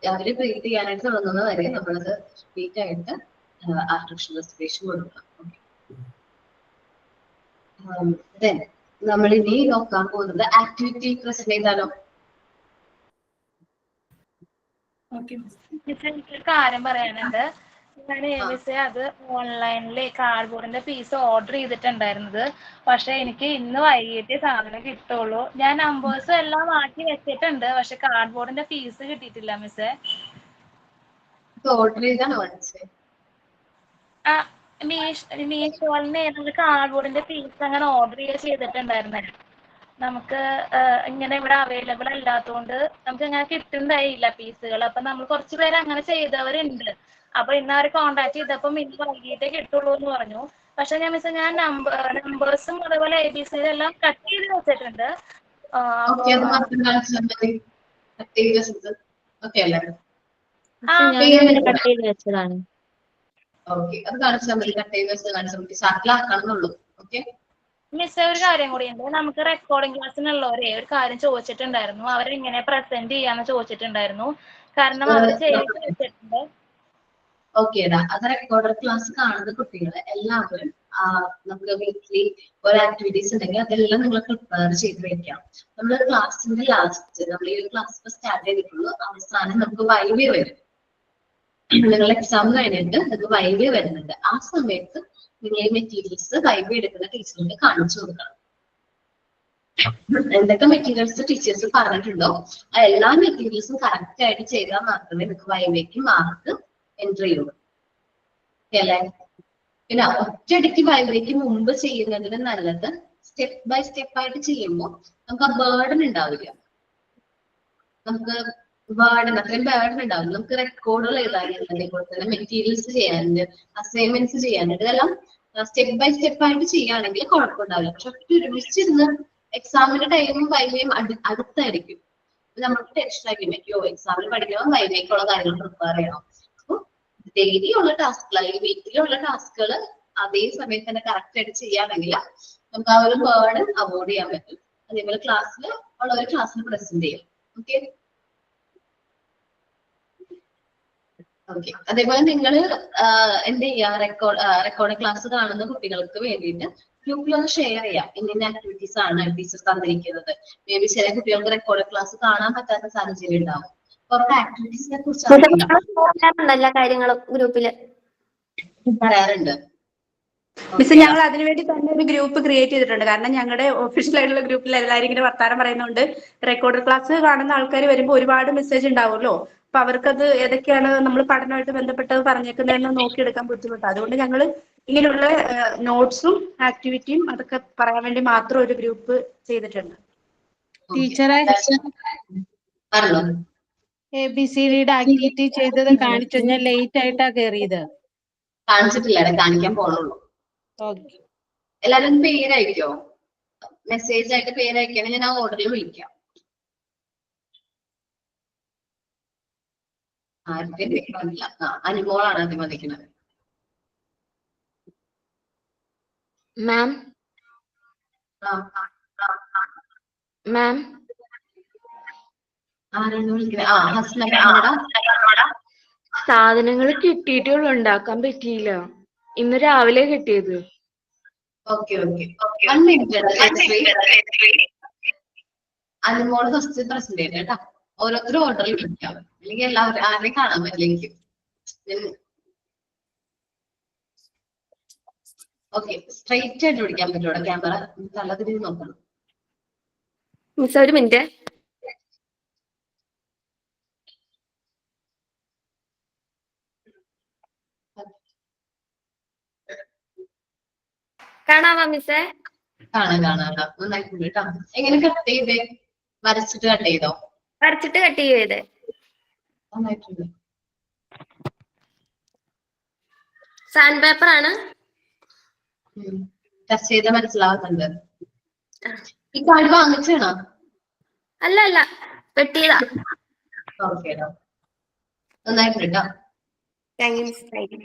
അവര് ബ്രീത്ത് ചെയ്യാനായിട്ട് തുടങ്ങുന്നത് വരെ നമ്മളത് റിപ്പീറ്റ് ആയിട്ട് ആർട്ടിഫിഷ്യൽ റെസ്പിറേഷൻ കൊടുക്കണം. നമ്മൾ ഇനി നോക്കാൻ പോകുന്നത് ആക്ടിവിറ്റി പ്രസന്റ് ചെയ്താലോ? എനിക്കൊരു കാര്യം പറയാനുണ്ട്. ഞാൻ മിസ്സേ അത് ഓൺലൈനിൽ കാർഡ്ബോർഡിന്റെ പീസ് ഓർഡർ ചെയ്തിട്ടുണ്ടായിരുന്നത്. പക്ഷെ എനിക്ക് ഇന്ന് വൈകിട്ടേ സാധനം കിട്ടുള്ളൂ. ഞാൻ നമ്പേഴ്സ് എല്ലാം മാറ്റി വെച്ചിട്ടുണ്ട്, പക്ഷെ കാർഡ്ബോർഡിന്റെ പീസ് കിട്ടിയിട്ടില്ല മിസ്സേ. ഓർഡർ ചെയ്താണോ? മീഷോയിൽന്ന് ഏതൊരു കാർഡ്ബോർഡിന്റെ പീസ് അങ്ങനെ ഓർഡർ ചെയ്തിട്ടുണ്ടായിരുന്നേ. നമുക്ക് ഇങ്ങനെ ഇവിടെ അവൈലബിൾ അല്ലാത്തതുകൊണ്ട് നമുക്ക് ഇങ്ങനെ കിട്ടുന്നതായില്ല പീസുകൾ. അപ്പൊ നമ്മൾ കുറച്ച് പേര് അങ്ങനെ ചെയ്തവരുണ്ട്. അപ്പൊ ഇന്ന് അവര് കോണ്ടാക്ട് ചെയ്തപ്പം ഇന്ന് വൈകിട്ടേ കിട്ടുള്ളൂ എന്ന് പറഞ്ഞു. പക്ഷെ ഞാൻ നമ്പേഴ്സും അതുപോലെ ABC എല്ലാം കട്ട് ചെയ്ത് വെച്ചിട്ടുണ്ട്. കട്ട് ചെയ്ത് വെച്ചതാണ്. മിസ്, ഒരു കാര്യം കൂടിയുണ്ട്. നമുക്ക് റെക്കോർഡിംഗ് ക്ലാസ്സിനുള്ളവരെ ഒരു കാര്യം ചോദിച്ചിട്ടുണ്ടായിരുന്നു. അവരെങ്ങനെ പ്രസന്റ് ചെയ്യാന്ന് ചോദിച്ചിട്ടുണ്ടായിരുന്നു. കാരണം അവർ ചെയ്ത് വെച്ചിട്ടുണ്ട്. ഓക്കേടാ, അത് റെക്കോർഡർ ക്ലാസ് കാണുന്ന കുട്ടികളെ എല്ലാവരും നമുക്ക് വീക്ക്ലി ഒരു ആക്ടിവിറ്റീസ് ഉണ്ടെങ്കിൽ അതെല്ലാം നിങ്ങൾ പ്രിപ്പയർ ചെയ്ത് വെക്കാം. നമ്മൾ ക്ലാസ്സിന്റെ ലാസ്റ്റ് നമ്മൾ ഈ ഒരു ക്ലാസ് സ്റ്റാർട്ട് ചെയ്തിട്ടുള്ളൂ, അവസാനം നമുക്ക് വൈവി വരും. നിങ്ങൾ എക്സാം കഴിഞ്ഞിട്ട് നിങ്ങൾക്ക് വൈവി വരുന്നുണ്ട്. ആ സമയത്ത് നിങ്ങൾ ഈ മെറ്റീരിയൽസ് വൈവി എടുക്കുന്ന ടീച്ചറിന് കാണിച്ചു കൊടുക്കണം. എന്തൊക്കെ മെറ്റീരിയൽസ് ടീച്ചേഴ്സ് പറഞ്ഞിട്ടുണ്ടോ ആ എല്ലാ മെറ്റീരിയൽസും കറക്റ്റ് ആയിട്ട് ചെയ്താൽ മാത്രമേ നിങ്ങൾക്ക് വൈവിക്ക് മാർക്ക് എൻട്രി ചെയ്യുള്ളൂ. അല്ലേ? പിന്നെ ഒറ്റയടിക്ക് വൈവിക്ക് മുമ്പ് ചെയ്യുന്നതിന് നല്ലത് സ്റ്റെപ്പ് ബൈ സ്റ്റെപ്പ് ആയിട്ട് ചെയ്യുമ്പോൾ നമുക്ക് ആ ബേർഡൻ ഉണ്ടാവില്ല. നമുക്ക് അത്രയും ബേർഡൻ ഉണ്ടാവില്ല. നമുക്ക് റെക്കോർഡുകൾ എഴുതാനുണ്ട്, അതേപോലെ തന്നെ മെറ്റീരിയൽസ് ചെയ്യാനുണ്ട്, അസൈൻമെന്റ്സ് ചെയ്യാനുണ്ട്. ഇതെല്ലാം സ്റ്റെപ്പ് ബൈ സ്റ്റെപ്പ് ആയിട്ട് ചെയ്യുകയാണെങ്കിൽ കുഴപ്പമുണ്ടാവില്ല. പക്ഷെ ഒരുമിച്ചിരുന്ന് എക്സാമിന്റെ ടൈമും വൈവയും അടുത്തായിരിക്കും. നമുക്ക് ടെൻഷൻ ആയിരിക്കും, അയ്യോ എക്സാമിന് പഠിക്കണം, വൈവേക്കുള്ള കാര്യങ്ങൾ പ്രിപ്പയർ ചെയ്യണം. ഡെയിലി ഉള്ള ടാസ്കുകൾ അല്ലെങ്കിൽ വീക്കിലി ഉള്ള ടാസ്കുകൾ അതേ സമയത്ത് തന്നെ കറക്റ്റ് ആയിട്ട് ചെയ്യുകയാണെങ്കിൽ നമുക്ക് ആ ഒരു ബേർഡൻ അവോയ്ഡ് ചെയ്യാൻ പറ്റും. അതേപോലെ ക്ലാസ്സിൽ ഉള്ളവർ ക്ലാസ്സിൽ പ്രസന്റ് ചെയ്യും. ഓക്കെ. അതേപോലെ നിങ്ങൾ എന്ത് ചെയ്യാ, റെക്കോർഡ് ക്ലാസ് കാണുന്ന കുട്ടികൾക്ക് വേണ്ടിയിട്ട് ഗ്രൂപ്പിൽ ഒന്ന് ഷെയർ ചെയ്യാം. ഇന്ന ആക്ടിവിറ്റീസ് ആണ് ടീച്ചർ തന്നിരിക്കുന്നത്. മേ ബി ചില കുട്ടികൾക്ക് റെക്കോർഡ് ക്ലാസ് കാണാൻ പറ്റാത്ത സാഹചര്യം ഉണ്ടാവും. കുറച്ച് ആക്ടിവിറ്റീസിനെ കുറിച്ച് എല്ലാ കാര്യങ്ങളും ഗ്രൂപ്പില് പറയാറുണ്ട്. മിസ് ഞങ്ങൾ അതിനുവേണ്ടി തന്നെ ഒരു ഗ്രൂപ്പ് ക്രിയേറ്റ് ചെയ്തിട്ടുണ്ട്. കാരണം ഞങ്ങളുടെ ഒഫീഷ്യൽ ആയിട്ടുള്ള ഗ്രൂപ്പിൽ എല്ലാവരും ഇങ്ങനെ വർത്താനം പറയുന്നുണ്ട്. റെക്കോർഡ് ക്ലാസ് കാണുന്ന ആൾക്കാർ വരുമ്പോൾ ഒരുപാട് മെസ്സേജ് ഉണ്ടാവുമല്ലോ. അപ്പൊ അവർക്കത് ഏതൊക്കെയാണ് നമ്മൾ പഠനമായിട്ട് ബന്ധപ്പെട്ടത് പറഞ്ഞേക്കുന്നതെന്ന് നോക്കിയെടുക്കാൻ ബുദ്ധിമുട്ടാണ്. അതുകൊണ്ട് ഞങ്ങൾ ഇങ്ങനെയുള്ള നോട്ട്സും ആക്ടിവിറ്റിയും അതൊക്കെ പറയാൻ വേണ്ടി മാത്രം ഒരു ഗ്രൂപ്പ് ചെയ്തിട്ടുണ്ട്. ടീച്ചറെ ABCDയുടെ ആക്ടിവിറ്റി ചെയ്തത് കാണിച്ചു. ഞാൻ ലേറ്റ് ആയിട്ടാ കയറിയത്. കാണിച്ചിട്ടില്ല, കാണിക്കാൻ പോണുള്ളൂ. ഓക്കെ. എല്ലാരും പേരയക്കോ? മെസ്സേജ് ആയിട്ട് പേരയക്കണേ ഞാൻ ആ ഓർഡറിൽ വിളിക്കാം. ആർക്കും പേരില്ല. അനുമോളാണ് ആദ്യം വന്നിരിക്കുന്നത്. മാം മാം ആരാണ് വിളിക്കുന്നത്? ഹസ്നയുടെ സാധനങ്ങൾ കിട്ടിയിട്ടുള്ളൂ, ഉണ്ടാക്കാൻ പറ്റിയില്ല. ഇന്ന് രാവിലെ കിട്ടിയത്. Okay okay 1 minute. Anumol first present ചെയ്ത് കേട്ടാ. ഓരോരുത്തരും ഓർഡറിൽ വിളിക്കാം, അല്ലെങ്കിൽ എല്ലാവരും ആരെയും കാണാൻ പറ്റില്ലെങ്കിൽ. ഓക്കെ, സ്ട്രൈറ്റ് ആയിട്ട് വിളിക്കാൻ പറ്റൂടെ? ക്യാമറ തല തിരിഞ്ഞ് നോക്കണം. മിസ് ഒരു മിനിറ്റ്. കാണാവാ മിസ്സേ? കാണാം. നന്നായിട്ടുണ്ട് കേട്ടോ. എങ്ങനെ കട്ട് ചെയ്തേ? വരച്ചിട്ട് കട്ട് ചെയ്തോ? വരച്ചിട്ട് കട്ട് ചെയ്തേ. നന്നായിട്ടുണ്ട്. സാൻഡ് പേപ്പർ ആണ്. ടെസ്റ്റ് ചെയ്ത മനസ്സിലാവുന്നുണ്ട്. ഈ കാർഡ് വാങ്ങിച്ചാണോ? അല്ല വെട്ടിയതാ. ഓക്കെ, നന്നായിട്ടുണ്ട് കേട്ടോ. Thank you miss. Thank you.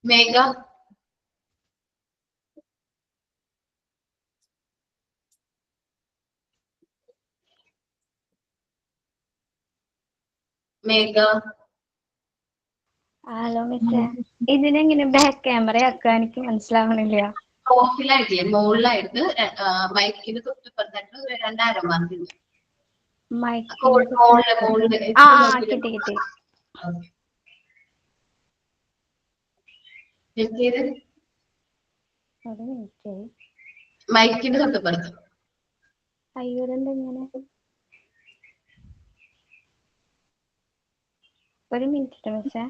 Megha hello മിസ്സേ, ഇതിനെങ്ങനെ ബാക്ക് ക്യാമറ ആക്കാൻ എനിക്ക് മനസ്സിലാവണില്ല. ഓഫിലായിട്ടില്ലേ? മുകളിലായിട്ട് മൈക്കിന് തൊട്ടിപ്പുറത്തായിട്ട് 2 ആരോ മാർക്ക് ഉണ്ട്. കിട്ടി. മൈക്കിന്റെ തൊട്ടിപ്പുറത്ത്. അയ്യോ, എന്തെങ്ങനെ? ഒരു മിനിറ്റ് മിസ്സേ.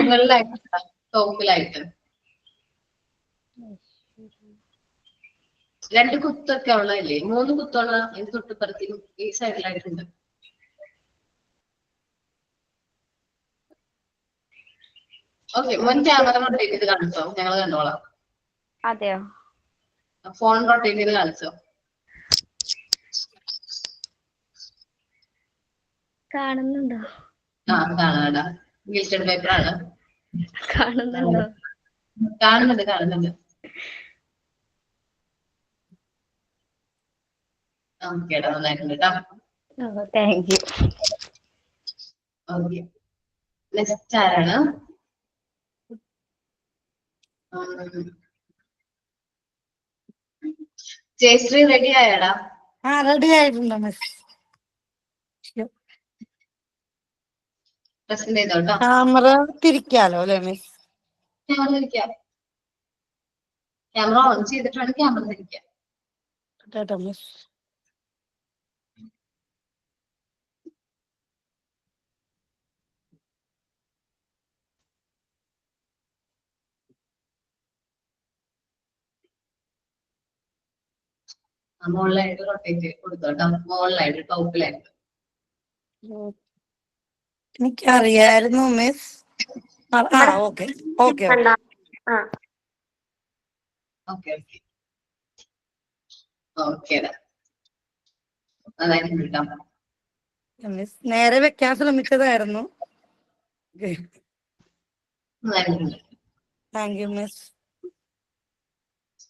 മുകളിലായിട്ട് ടോപ്പിലായിട്ട് 2 കുത്തൊക്കെ ഉള്ളതല്ലേ? 3 കുത്തുള്ള ഇത് തൊട്ടിപ്പുറത്തിനും ഈ സൈഡിലായിട്ടുണ്ട്. ഓക്കെ, മോൻ ക്യാമറ റൊട്ടേറ്റ് ചെയ്ത് കാണിച്ചോ? ഞങ്ങൾ കണ്ടോളാം. അതെയോ? ഫോൺ റൊട്ടേറ്റ് ചെയ്ത് കാണിച്ചോ? കാണുന്നുണ്ടോ? കാണാടാ. ഗിൽറ്റഡ് പേപ്പർ ആണ്. കാണുന്നുണ്ടോ? കാണുന്നുണ്ട്. ഓക്കേടാ, നന്നായിട്ടുണ്ട് കേട്ടോ. Thank you. ഓക്കെ, നെക്സ്റ്റ് ആരാണ്? ജയശ്രീ റെഡി ആയാടാ? റെഡി ആയിട്ടുണ്ട് മിസ്. പ്രസന്റ് ചെയ്തോട്ടോ. ക്യാമറ തിരിക്കാലോ അല്ലെ മിസ്? ക്യാമറ തിരിക്കാം. ക്യാമറ ഓൺ ചെയ്തിട്ടാണ് ക്യാമറ തിരിക്കാം. മിസ് മുകളിലായിട്ട് റൊട്ടേറ്റ് കൊടുത്തോട്ടോ. മുകളിലായിട്ട് ടോപ്പിലായിട്ട്. എനിക്കറിയായിരുന്നു മിസ്. ഓക്കെ. മിസ് നേരെ വെക്കാൻ ശ്രമിച്ചതായിരുന്നു. Thank you miss.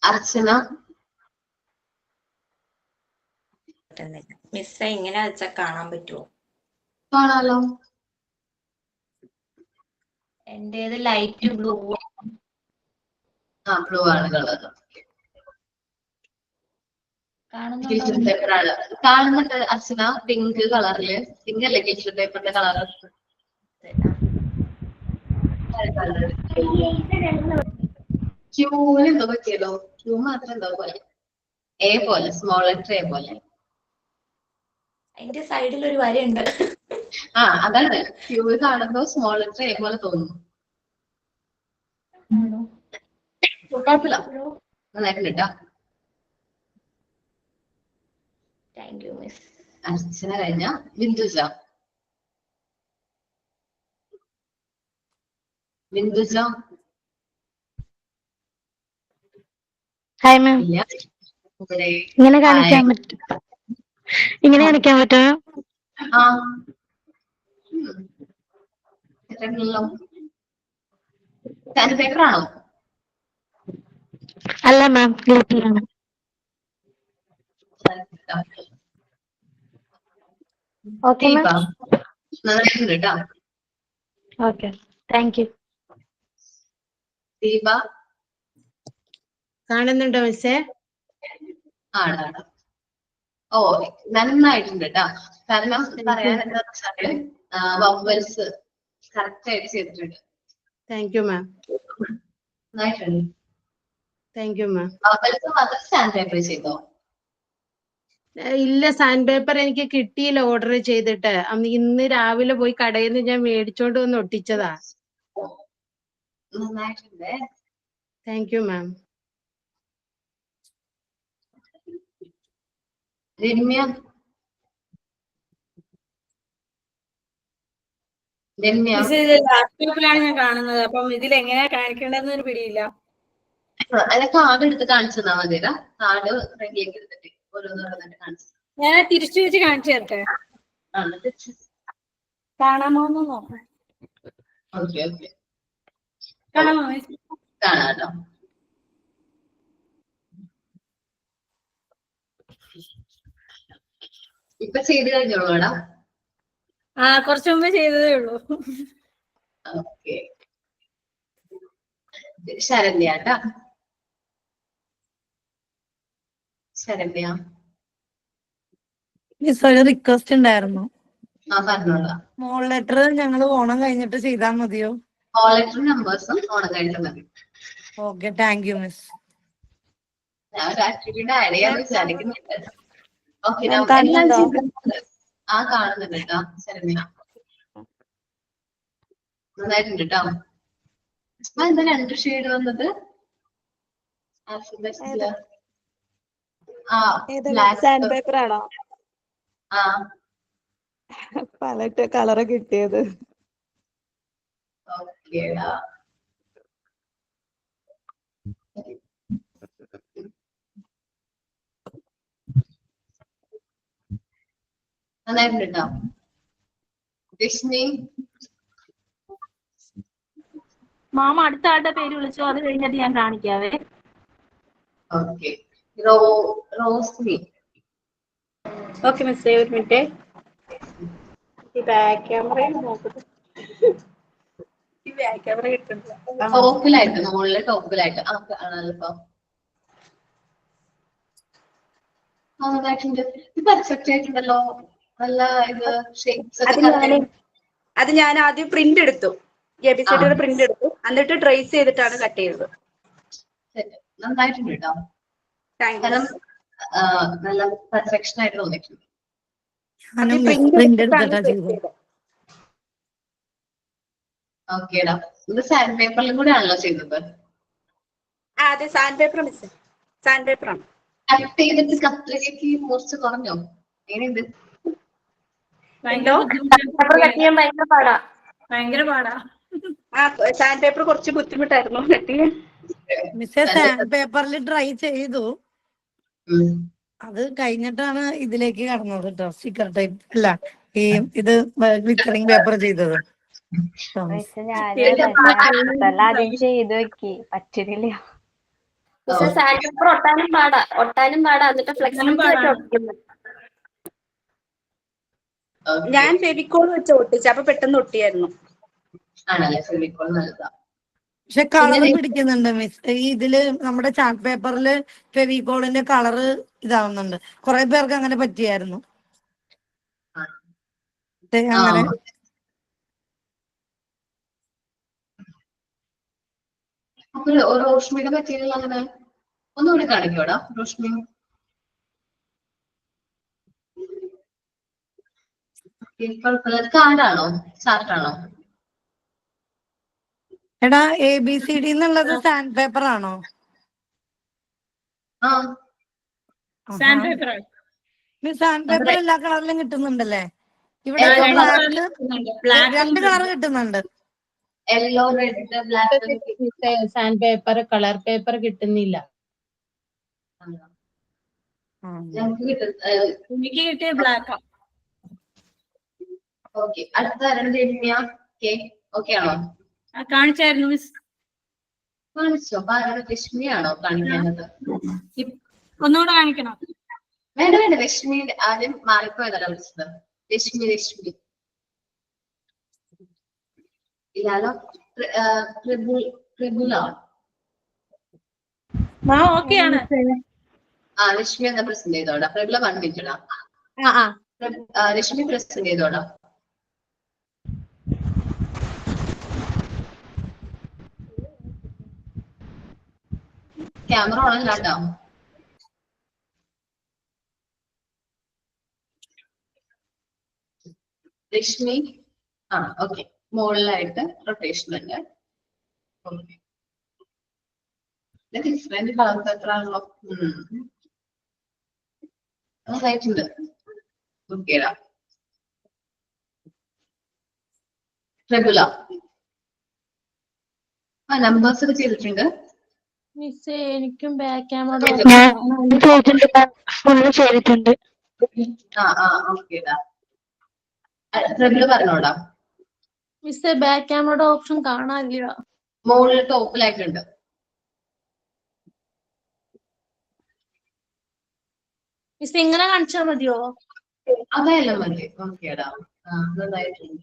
Archana miss ഇങ്ങനെ വെച്ചാൽ കാണാൻ പറ്റുമോ? കാണാലോ. എന്റേത് ലൈറ്റ് ബ്ലൂ. ബ്ലൂ ആണ് കളർ. ടിഷ്യൂ പേപ്പർ ആണ് കാണുന്നുണ്ട് അർച്ചന. പിങ്ക് കളറില്. പിങ്ക് അല്ലേ ടിഷ്യൂ പേപ്പറിന്റെ കളർ? ക്യൂവിന് എന്തോ പറ്റിയല്ലോ. ക്യൂ മാത്രം എന്തോ പോലെ എ പോലെ, സ്മോൾ ലെറ്റർ എ പോലെ. അതിന്റെ സൈഡിൽ ഒരു വരയുണ്ട്. ആ അതാണ് ക്യൂ കാണുമ്പോ സ്മോൾ ലെറ്റർ എ പോലെ തോന്നുന്നു. കുഴപ്പമില്ല, നന്നായിട്ടുണ്ട് കേട്ടോ. Thank you miss. അർച്ചന കഴിഞ്ഞ ബിന്ദുജ. Binduja hi ma'am. ഇല്ല. ഇവിടെ ഇങ്ങനെ കാണിക്കാൻ പറ്റും? ഇങ്ങനെ കാണിക്കാൻ പറ്റുമോ? ആ എത്രയാണല്ലോ. സാൻഡ് പേപ്പർ ആണോ? അല്ല മാം, ഗ്രൂപ്പിലാണ്. ഓക്കെ ദീപ മാം. നന്നായിട്ടുണ്ട് കേട്ടോ. Okay, thank U. ദീപ കാണുന്നുണ്ടോ മിസ്സേ? ആണ്. ഓ നന്നായിട്ടുണ്ട് കേട്ടോ. കാരണം പറയാൻ എന്താ വെച്ചാല് വവ്വൽസ് കറക്റ്റ് ആയിട്ട് ചെയ്തിട്ടുണ്ട്. Thank you ma'am. നന്നായിട്ടുണ്ട്. Thank you ma'am. വവ്വൽസ് മാത്രം സ്റ്റാൻഡ് പേപ്പർ ചെയ്തോ? ഇല്ല, സാൻഡ് പേപ്പർ എനിക്ക് കിട്ടിയില്ല ഓർഡർ ചെയ്തിട്ട്. ഇന്ന് രാവിലെ പോയി കടയിൽ നിന്ന് ഞാൻ മേടിച്ചോണ്ട് വന്ന് ഒട്ടിച്ചതാ. നന്നായിട്ടുണ്ട്. Thank you ma'am. Ramya Ramya ലാപ്ടോപ്പിലാണ് ഞാൻ കാണുന്നത്. അപ്പം ഇതിൽ എങ്ങനെയാ കാണിക്കേണ്ടതെന്ന് ഒരു പിടിയില്ല. അതിന്റെ കാർഡ് എടുത്ത് കാണിച്ചു തന്നാ മതിയല്ല. കാർഡ് റെഡിയാക്കി എടുത്തിട്ട് ഓരോന്നോരോന്നിട്ട് കാണിച്ചു. ഞാൻ തിരിച്ചു വെച്ച് കാണിച്ചു തരട്ടെ? കാണാമോന്ന് നോക്കാം. ഓക്കെ ഓക്കെ, കാണാമോ? കാണാട്ടോ. ഇപ്പൊ ചെയ്ത് കഴിഞ്ഞോളൂ മേഡം. ആ കുറച്ചു മുമ്പേ ചെയ്തതേ ഉള്ളൂ. ഓക്കെ, ശരണ്യ ട്ടാ. ശരണ്യ മിസ് ഒരു റിക്വസ്റ്റ് ഉണ്ടായിരുന്നു. ആ പറഞ്ഞോളാം. സ്മോൾ ലെറ്റർ ഞങ്ങൾ ഓണം കഴിഞ്ഞിട്ട് ചെയ്താൽ മതിയോ? ഓൾ ലെറ്റർ നമ്പേഴ്സും ഓണം കഴിഞ്ഞിട്ട് മതി. Okay, thank you miss. ഞാൻ ഒരു ആക്ടിവിറ്റി ആഡ് ചെയ്യാന്ന് വിചാരിക്കുന്നുണ്ട്. ഓക്കെ, ഞാൻ എല്ലാം കാണുന്നുണ്ടോ? ചെയ്തിട്ടുണ്ട്. ആ കാണുന്നുണ്ട് കേട്ടോ. ശരണ്യ നന്നായിട്ടുണ്ട് കേട്ടോ. എന്താ 2 ഷെയ്ഡ് വന്നത്? സാൻഡ് പേപ്പർ ആണോ? ആ പല കളറ് കിട്ടിയത്. ഓക്കേടാ. നന്നായിട്ടുണ്ട് കേട്ടോ. രശ്മി മാമ അടുത്ത ആളുടെ പേര് വിളിച്ചോ, അത് കഴിഞ്ഞിട്ട് ഞാൻ കാണിക്കാവേ. ഓക്കെ. റോസ്മി. ഓക്കെ മിസ്സേ, ഒരു മിനിറ്റ്. ഈ ബാക്ക് ക്യാമറ നോക്കട്ടെ. ഈ ബാക്ക് ക്യാമറ കിട്ടുന്നില്ല. ടോപ്പിലായിട്ട്, മുകളിലെ ടോപ്പിലായിട്ട്. ആ ആണല്ലോ. നന്നായിട്ടുണ്ട്. ഇത് പെർഫെക്റ്റ് ആയിട്ടുണ്ടല്ലോ. നല്ല ഇത് ഷേപ്സ് ഒക്കെ. അത് ഞാൻ ആദ്യം പ്രിന്റ് എടുത്തു, എബിസിഡിയുടെ പ്രിന്റ് എടുത്തു, എന്നിട്ട് ട്രേസ് ചെയ്തിട്ടാണ് കട്ട് ചെയ്തത്. നന്നായിട്ടുണ്ട് കേട്ടോ. കാരണം നല്ല പെർഫെക്ഷൻ ആയിട്ട് തോന്നിയിട്ടുണ്ട്. ഓക്കേടാ. ഇത് സാൻഡ് പേപ്പറിലും കൂടെ ആണല്ലോ ചെയ്തത്? അതെ, sand paper miss, sand paper ആണ്. കട്ട് ചെയ്തിട്ട് കത്രികയ്ക്ക് കുറച്ച് കുറഞ്ഞോ? എങ്ങനെയുണ്ട്? ഭയങ്കര പാടാ. ആ സാൻഡ് പേപ്പർ കുറച്ച് ബുദ്ധിമുട്ടായിരുന്നു കട്ട് ചെയ്യാൻ. മിസ്സേ സാൻഡ് പേപ്പറിൽ ട്രൈ ചെയ്തു, അത് കഴിഞ്ഞിട്ടാണ് ഇതിലേക്ക് കടന്നത് കേട്ടോ. സ്റ്റിക്കർ ടൈപ്പ് അല്ല, ഈ ഇത് ഗ്ലിറ്ററിംഗ് പേപ്പർ ചെയ്തത്. ആദ്യം ചെയ്ത് നോക്കി, പറ്റുന്നില്ല. സാൻഡ് പേപ്പർ ഒട്ടാനും പാടാ. എന്നിട്ട് ഫ്ലെക്സിബിലിറ്റി. ഞാൻ ഫെവിക്കോൾ വെച്ച് ഒട്ടിച്ചു, അപ്പൊ പെട്ടെന്ന് ഒട്ടിയായിരുന്നു. ആണല്ലേ? ഫെവിക്കോൾ നല്ലതാ. പക്ഷെ കളർ പിടിക്കുന്നുണ്ട് മിസ്. ഇതില് നമ്മുടെ ചാർട്ട് പേപ്പറിൽ ഫെവിക്കോളിന്റെ കളറ് ഇതാവുന്നുണ്ട്. കുറെ പേർക്ക് അങ്ങനെ പറ്റിയായിരുന്നു. അങ്ങനെ അപ്പൊ റോഷ്മിയുടെ മെറ്റീരിയൽ അങ്ങനെ ഒന്നുകൂടി കാണിക്കോടാ റോഷ്മി. കാർഡാണോ ചാർട്ടാണോ? എടാ ABCD എന്നുള്ളത് സാൻഡ് പേപ്പർ ആണോ? സാൻഡ് പേപ്പർ സാൻഡ് പേപ്പർ എല്ലാ കളറിലും കിട്ടുന്നുണ്ടല്ലേ? ഇവിടെ ബ്ലാക്ക് 2 കളർ കിട്ടുന്നുണ്ട്. Yellow red black. Sand paper colour paper കിട്ടുന്നില്ല. എനിക്ക് കിട്ടിയ ബ്ലാക്കാ. ഓക്കെ, അടുത്ത രമ്യ. ഓക്കെ ആണോ? കാണിച്ചായിരുന്നു മിസ്. കാണിച്ചോ? രശ്മിയാണോ കാണിക്കുന്നത്? ഒന്നുകൂടെ കാണിക്കണോ? വേണ്ട വേണ്ട, രശ്മി ആദ്യം മാറിപ്പോയതല്ല വിളിച്ചത്. രശ്മി ഇല്ലാലോ. ഓക്കെയാണ്. രശ്മി എന്നാ പ്രസന്റ് ചെയ്തോടാ. പ്രബുല 1 മിനിറ്റ് ഇടാം. രശ്മി പ്രസന്റ് ചെയ്തോടാ. ക്യാമറ ഓൺ അല്ലാട്ടോ. രശ്മി ഓക്കെ. മുകളിലായിട്ട് റൊട്ടേഷൻ ഉണ്ട്. ഡിഫറെന്റ് കളർ പേപ്പർ ആണല്ലോ. നന്നായിട്ടുണ്ട്. ഓക്കേടാ. റെഗുല നമ്പേഴ്സ് ഒക്കെ ചെയ്തിട്ടുണ്ട്. മിസ് എനിക്കും ബാക്ക് ക്യാമറ ചെയ്തിട്ടുണ്ട്. ഓക്കേടാ. റെഗുല പറഞ്ഞോടാ. മിസ് ബാക്ക് ക്യാമറയുടെ ഓപ്ഷൻ കാണാനില്ല. മുകളിൽ ടോപ്പിലായിട്ടുണ്ട്. മിസ് ഇങ്ങനെ കാണിച്ചാൽ മതിയോ? അതായാലും മതി. ഓക്കേടാ. നന്നായിട്ടുണ്ട്.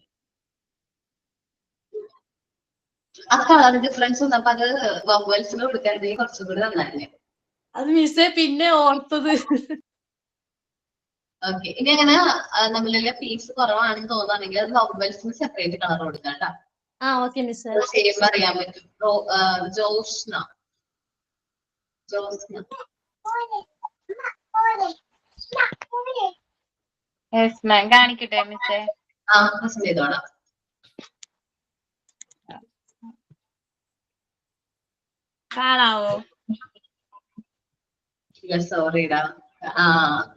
ആ കളർ ഡിഫറൻസ് വന്നപ്പോ അത് വവ്വൽസിന് കൊടുക്കാറുണ്ടെങ്കിൽ കുറച്ചും കൂടി നന്നായിരുന്നു. അത് മിസ്സേ പിന്നെ ഓർത്തത്. ഓക്കെ, ഇനി അങ്ങനെ നമ്മളിലെ പീസ് കുറവാണെന്ന് തോന്നുകയാണെങ്കിൽ അത് വവ്വൽസിന് സെപ്പറേറ്റ് കളർ കൊടുക്കാം കേട്ടോ. Okay miss. ചെയ്യുമ്പോ അറിയാൻ പറ്റും. ജോസ്ന കാണിക്കട്ടെ മിസ്സേ? പ്രസന്റ് ചെയ്തോളാം. കാണാവോ? സോറിടാ.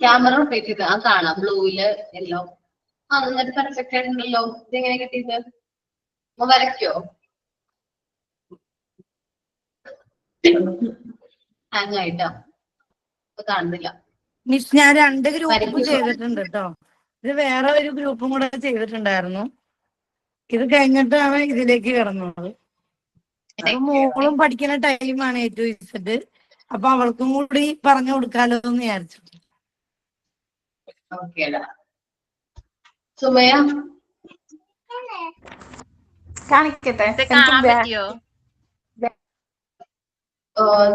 ക്യാമറ റൊട്ടേറ്റ് ചെയ്ത് കാണാം. ബ്ലൂയില് യെല്ലോ. എന്നിട്ട് പെർഫെക്റ്റ് ആയിട്ടുണ്ടല്ലോ. ഇതെങ്ങനെ കിട്ടിയത്? വരയ്ക്കോ? ഹാങ് ആയിട്ടോ? കാണുന്നില്ല മിസ്. ഞാൻ 2 ഗ്രൂപ്പ് ചെയ്തിട്ടുണ്ട് കേട്ടോ. ഇത് വേറെ ഒരു ഗ്രൂപ്പും കൂടെ ചെയ്തിട്ടുണ്ടായിരുന്നു. ഇത് കഴിഞ്ഞിട്ടാണ് ഇതിലേക്ക് കിടന്നത്. മോളും പഠിക്കുന്ന ടൈമാണ് A to Z. അപ്പൊ അവൾക്കും കൂടി പറഞ്ഞു കൊടുക്കാലോ എന്ന് വിചാരിച്ചു. സുമയ കാണിക്കട്ടെ? കാണാൻ പറ്റിയോ?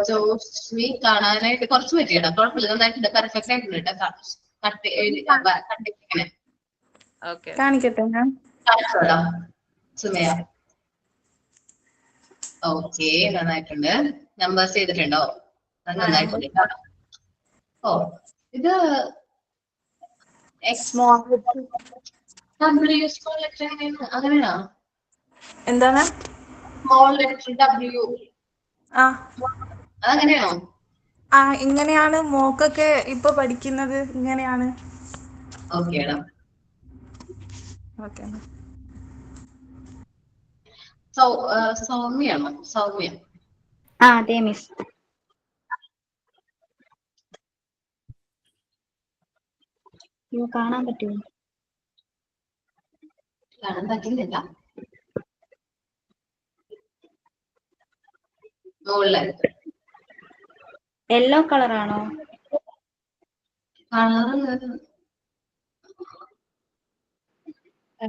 ജോസ്മി കാണാനായിട്ട് കുറച്ച് പറ്റിയടാ. കുഴപ്പമില്ല, നന്നായിട്ടുണ്ട്. പെർഫെക്റ്റ് ആയിട്ടുണ്ട് കേട്ടോ. കാണിക്കട്ടെ ഞാൻ? കാണിച്ചോടാ സുമയ. ഓക്കെ, നന്നായിട്ടുണ്ട്. നമ്പേഴ്സ് ചെയ്തിട്ടുണ്ടോ? നന്നായിട്ടുണ്ട്. ഇത് അങ്ങനെയാ? എന്താണ്? Small letter W. അതങ്ങനെയാണോ? ഇങ്ങനെയാണ് മോക്കൊക്കെ ഇപ്പൊ പഠിക്കുന്നത്. ഇങ്ങനെയാണ്. ഓക്കേടാ. ഓക്കെ. സൗമ്യാണോ? സൗമ്യ. അതെ മിസ്. കാണാൻ പറ്റുമോ? കാണാൻ പറ്റുന്നില്ല. മുകളിലായിട്ട് യെല്ലോ കളറാണോ?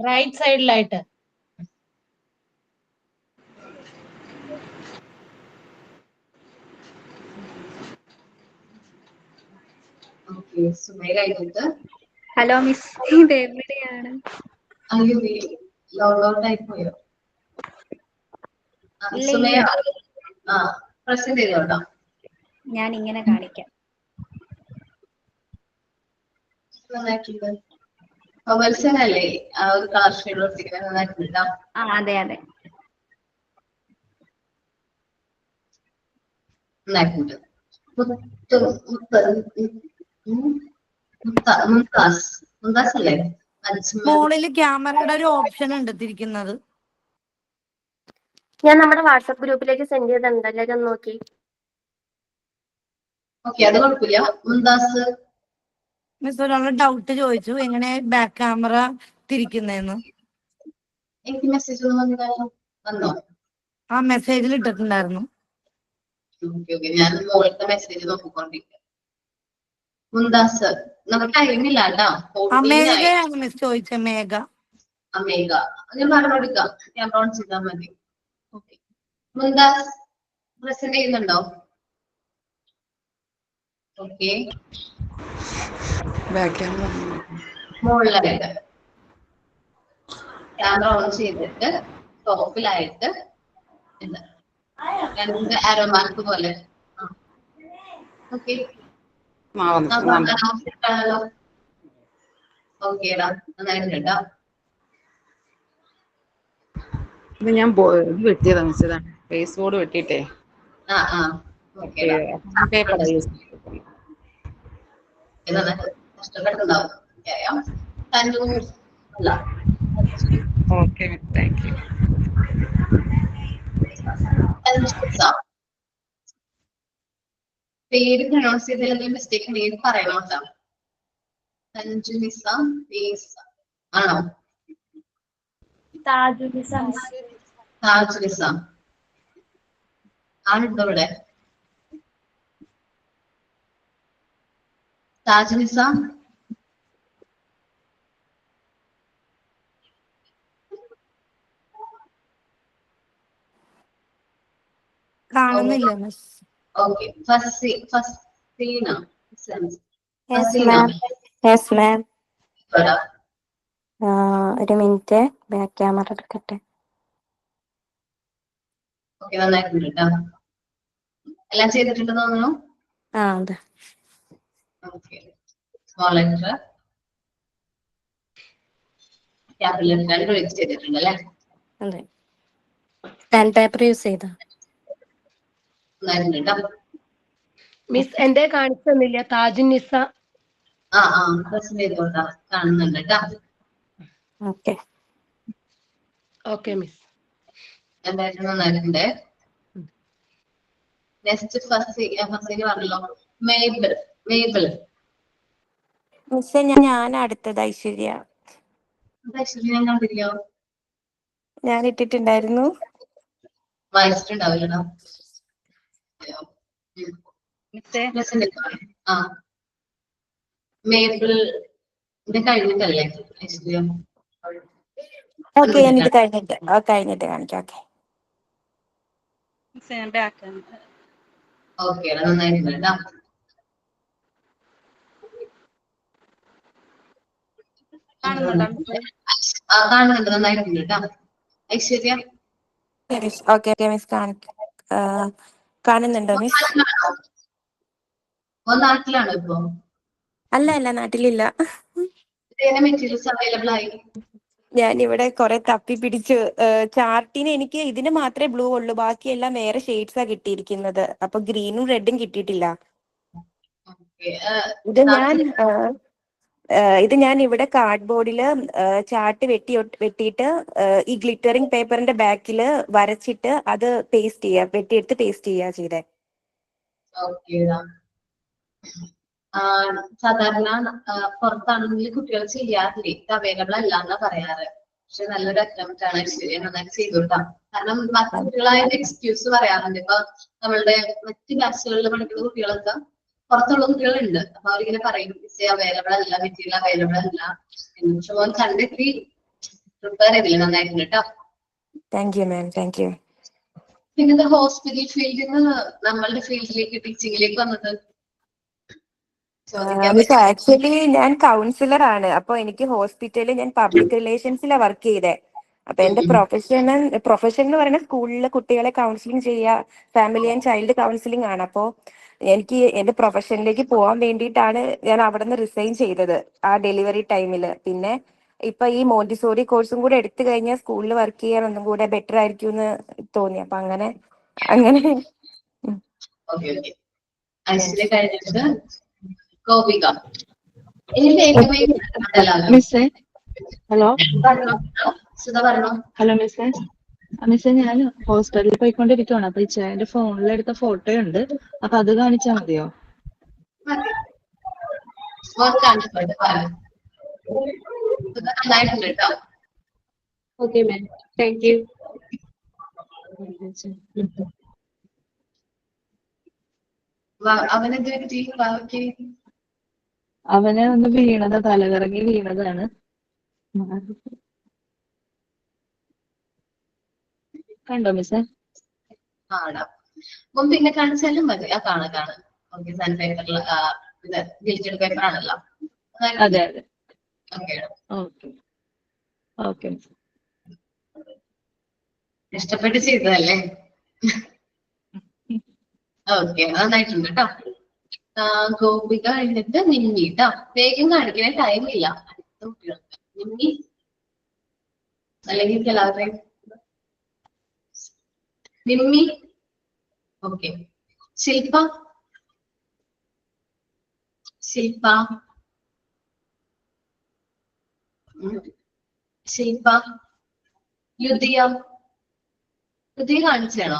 റൈറ്റ് സൈഡിലായിട്ട്. സുമയ കഴിഞ്ഞിട്ട് ഹലോ മിസ്, ഇത് എവിടെയാണ്? അയ്യോ ലോഗ് ഔട്ട് ആയി പോയോ? ഇല്ല സുമയ ഇല്ല, പ്രസന്റ് ചെയ്തോട്ടോ. ഞാൻ ഇങ്ങനെ കാണിക്കാം. നന്നായിട്ടുണ്ട്. വത്സനല്ലേ ആ ഒരു കളർ ഷെയ്ഡ് കൊടുത്തിരിക്കുന്നത്? നന്നായിട്ടുണ്ട്. ആ അതെ അതെ. നന്നായിട്ടുണ്ട്. മുംതാസ് അല്ലേ? മുകളിൽ ക്യാമറയുടെ ഒരു ഓപ്ഷൻ ഉണ്ട് തിരിക്കുന്നത്. ഞാൻ നമ്മുടെ വാട്സപ്പ് ഗ്രൂപ്പിലേക്ക് സെൻഡ് ചെയ്തിട്ടുണ്ട്, എല്ലാവരും ഒന്ന് നോക്കി. ഓക്കെ, അത് കുഴപ്പമില്ല. മുംതാസ് മിസ് ഒരാളെ ഡൗട്ട് ചോദിച്ചു, എങ്ങനെ ബാക്ക് ക്യാമറ തിരിക്കുന്നതെന്ന്. എനിക്ക് മെസ്സേജ് ഒന്നും വന്നോ? ആ മെസ്സേജിൽ ഇട്ടിട്ടുണ്ടായിരുന്നു. ഓക്കെ, ഞാൻ മുകളിലത്തെ മെസ്സേജ് നോക്കിക്കൊണ്ടിരിക്കാം. മുംതാസ് നമുക്ക് ടൈമില്ല കേട്ടോ. മേഘയാണ് മിസ് ചോദിച്ചത്. മേഘ ഞാൻ പറഞ്ഞെടുക്കാം. ക്യാമറ ഓൺ ചെയ്താൽ മതി. ഓക്കെ, മുംതാസ് പ്രസന്റ് ചെയ്യുന്നുണ്ടോ? ഓക്കെ, മുകളിലായിട്ട് ക്യാമറ ഓൺ ചെയ്തിട്ട് ടോപ്പിലായിട്ട് രണ്ട് ആരോ മാർക്ക് പോലെ. ഓക്കെ, ഓക്കേടാ, നന്നായിട്ടുണ്ട് കേട്ടോ. ഇത് ഞാൻ വെട്ടിയതാ മിസ്, ഇതാണ് ഫേസ് ബോർഡ് വെട്ടിയിട്ടേ പേപ്പർ യൂസ് കഷ്ടപ്പെട്ടുണ്ടാവും. Okay, thank you. പേര് പ്രൊനൗൺസ് ചെയ്തതിൽ മിസ്റ്റേക്ക് ഉണ്ടെങ്കിൽ പറയണം കേട്ടോ. തൻജുനിസ ആണോ? താജുനിസ ആളുണ്ടോ ഇവിടെ? താജുനിസ കാണുന്നില്ല മിസ്. ഓക്കെ, ഫസീന ഒരു മിനിറ്റ്, ബാക്ക് ക്യാമറ എടുക്കട്ടെ. ഓക്കെ, നന്നായിട്ടുണ്ട് കേട്ടോ. എല്ലാം ചെയ്തിട്ടുണ്ടെന്ന് തോന്നുന്നു. അതെ. Okay, small letter capital letter വെച്ച് ചെയ്തിട്ടുണ്ട് അല്ലേ? അതെ. സാൻഡ് പേപ്പർ യൂസ് ചെയ്ത. നന്നായിട്ടുണ്ട് കേട്ടോ. മിസ് എന്റെ കാണിച്ചു തന്നില്ല. താജുനിസ പ്രസന്റ് ചെയ്തോട്ടാ, കാണുന്നുണ്ട് കേട്ടോ. ഓക്കെ ഓക്കെ മിസ്, എന്തായാലും നന്നായിട്ടുണ്ട്. നെക്സ്റ്റ് ഫസീന പറഞ്ഞല്ലോ. മേബിൾ മിസ്സേ, ഞാൻ അടുത്തത് ഐശ്വര്യ. ഞാൻ കണ്ടില്ലോ, ഞാൻ ഇട്ടിട്ടുണ്ടായിരുന്നു. വായിച്ചിട്ടുണ്ടാവില്ലടാ. മേബിളിന്റെ കഴിഞ്ഞിട്ടല്ലേ ഐശ്വര്യ? ഓക്കെ, ഞാനിത് കഴിഞ്ഞിട്ട് കാണിക്കാം. ഓക്കെ, നന്നായിട്ടുണ്ട് കേട്ടോ. കാണുന്നുണ്ട്, നന്നായിട്ടുണ്ട് കേട്ടോ. ഐശ്വര്യ ഓക്കെ മിസ്, കാണുന്നുണ്ടോ മിസ്? നാട്ടിലാണോ ഇപ്പൊ? അല്ല, നാട്ടിലില്ല. മെറ്റീരിയൽസ് അവൈലബിൾ ആയി. ഞാനിവിടെ കുറെ തപ്പി പിടിച്ചു. ചാർട്ടിന് എനിക്ക് ഇതിന് മാത്രമേ ബ്ലൂ ഉള്ളൂ, ബാക്കിയെല്ലാം വേറെ ഷെയ്ഡ്സാ കിട്ടിയിരിക്കുന്നത്. അപ്പൊ ഗ്രീനും റെഡും കിട്ടിയിട്ടില്ല. ഇത് ഞാൻ ഇവിടെ കാർഡ്ബോർഡില് ചാർട്ട് വെട്ടിയിട്ട് ഈ ഗ്ലിറ്ററിംഗ് പേപ്പറിന്റെ ബാക്കില് വരച്ചിട്ട് അത് വെട്ടിയെടുത്ത് പേസ്റ്റ് ചെയ്യാ ചെയ്തേ. സാധാരണ പുറത്താണെങ്കിൽ കുട്ടികൾ ചെയ്യാറില്ല, ഇത് അവൈലബിൾ അല്ല എന്നാ പറയാറ്. പക്ഷെ നല്ലൊരു അറ്റംപ്റ്റ് ആണ്. ശരി, നന്നായിട്ട് ചെയ്തോട്ടാ. കാരണം മറ്റു കുട്ടികളായ എക്സ്ക്യൂസ് പറയാറുണ്ട്. ഇപ്പൊ നമ്മളുടെ മറ്റു ബാച്ചുകളിൽ പഠിക്കുന്ന കുട്ടികളൊക്കെ പുറത്തുള്ള കുട്ടികളുണ്ട്. അപ്പൊ അവരിങ്ങനെ പറയും അവൈലബിൾ അല്ല, മെറ്റീരിയൽ അവൈലബിൾ അല്ല എന്ന്. പക്ഷെ മോൻ കണ്ടെത്തി പ്രിപ്പയർ ചെയ്തില്ല, നന്നായിട്ടുണ്ട് കേട്ടോ. Thank you ma'am, thank U. പിന്നെ ഹോസ്പിറ്റൽ ഫീൽഡിൽ നിന്ന് നമ്മളുടെ ഫീൽഡിലേക്ക് ടീച്ചിങ്ങിലേക്ക് വന്നത് ചോദിക്കാൻ മിസ് പറ്റും. ആക്ച്വലി ഞാൻ കൗൺസിലർ ആണ്. അപ്പൊ എനിക്ക് ഹോസ്പിറ്റലിൽ ഞാൻ പബ്ലിക് റിലേഷൻസിലാണ് വർക്ക് ചെയ്തേ. അപ്പൊ എന്റെ പ്രൊഫഷൻ എന്ന് പറയുന്നത് സ്കൂളിലെ കുട്ടികളെ കൗൺസിലിംഗ് ചെയ്യുക, ഫാമിലി ആൻഡ് ചൈൽഡ് കൗൺസിലിംഗ് ആണ്. അപ്പോ എനിക്ക് എന്റെ പ്രൊഫഷനിലേക്ക് പോകാൻ വേണ്ടിയിട്ടാണ് ഞാൻ അവിടെ നിന്ന് റിസൈൻ ചെയ്തത് ആ ഡെലിവറി ടൈമിൽ. പിന്നെ ഇപ്പൊ ഈ മോണ്ടിസോറി കോഴ്സും കൂടെ എടുത്തു കഴിഞ്ഞാൽ സ്കൂളിൽ വർക്ക് ചെയ്യാൻ ഒന്നും കൂടെ ബെറ്റർ ആയിരിക്കും എന്ന് തോന്നി. അപ്പൊ അങ്ങനെ ഓക്കെ ഓക്കെ. ഐശ്വര്യ കഴിഞ്ഞിട്ട് ഗോപിക. എനിക്ക് മിസ്സേ ഹലോ സുധ പറഞ്ഞോ. ഹലോ മിസ്സേ മിസ്സേ ഞാൻ ഹോസ്പിറ്റലിൽ പോയിക്കൊണ്ടിരിക്കുവാണ്. അപ്പൊ ഈ ചേട്ടന്റെ ഫോണിലെടുത്ത ഫോട്ടോ ഉണ്ട്. അപ്പൊ അത് കാണിച്ചാൽ മതിയോ? നന്നായിട്ടുണ്ട് കേട്ടോ. Okay ma'am, thank you. അവനെന്ത് പറ്റി? അവനെ ഒന്ന് വീണത്, തലകറങ്ങി വീണതാണ്. കണ്ടോ മിസ്സേ? കാണാം. അപ്പം പിന്നെ കാണിച്ചാലും മതി. ആ കാണാം. ഓക്കെ. സാൻഡ് പേപ്പറിൽ ഇത് ഡിജിറ്റൽ പേപ്പർ ആണല്ലോ. അതെ അതെ. Okay okay okay. ഇഷ്ടപ്പെട്ട് ചെയ്തതല്ലേ? ഓക്കെ, നന്നായിട്ടുണ്ട് കേട്ടോ. ഗോപിക കഴിഞ്ഞിട്ട് നിമ്മി കേട്ടോ. വേഗം കാണിക്കണേ, ടൈമില്ല അടുത്ത കുട്ടികൾക്ക്. നിമ്മി അല്ലെങ്കിൽ എല്ലാവരെയും നിമ്മി. ഓക്കെ. ശില്പ ശില്പ ശില്പ യുദ്ധിയ യുദ്ധിയ കാണിച്ചാണോ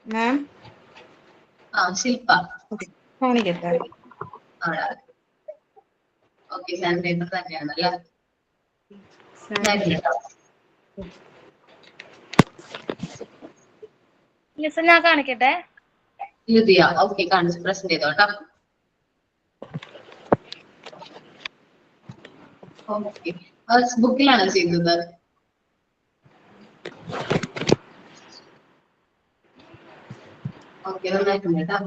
മാം? ശില്പ കാണിക്കട്ടെ. ഓക്കെ. സാൻഡ് പേപ്പർ തന്നെയാണല്ലേ? മിസ് ഞാൻ കാണിക്കട്ടെ. യുദ്ധിയ ഓക്കെ, കാണിച്ചു പ്രസന്റ് ചെയ്തോട്ടോ. ഓക്കെ. ബുക്കിലാണോ ചെയ്തത്? ഓക്കെ, നന്നായിട്ടുണ്ട് കേട്ടോ.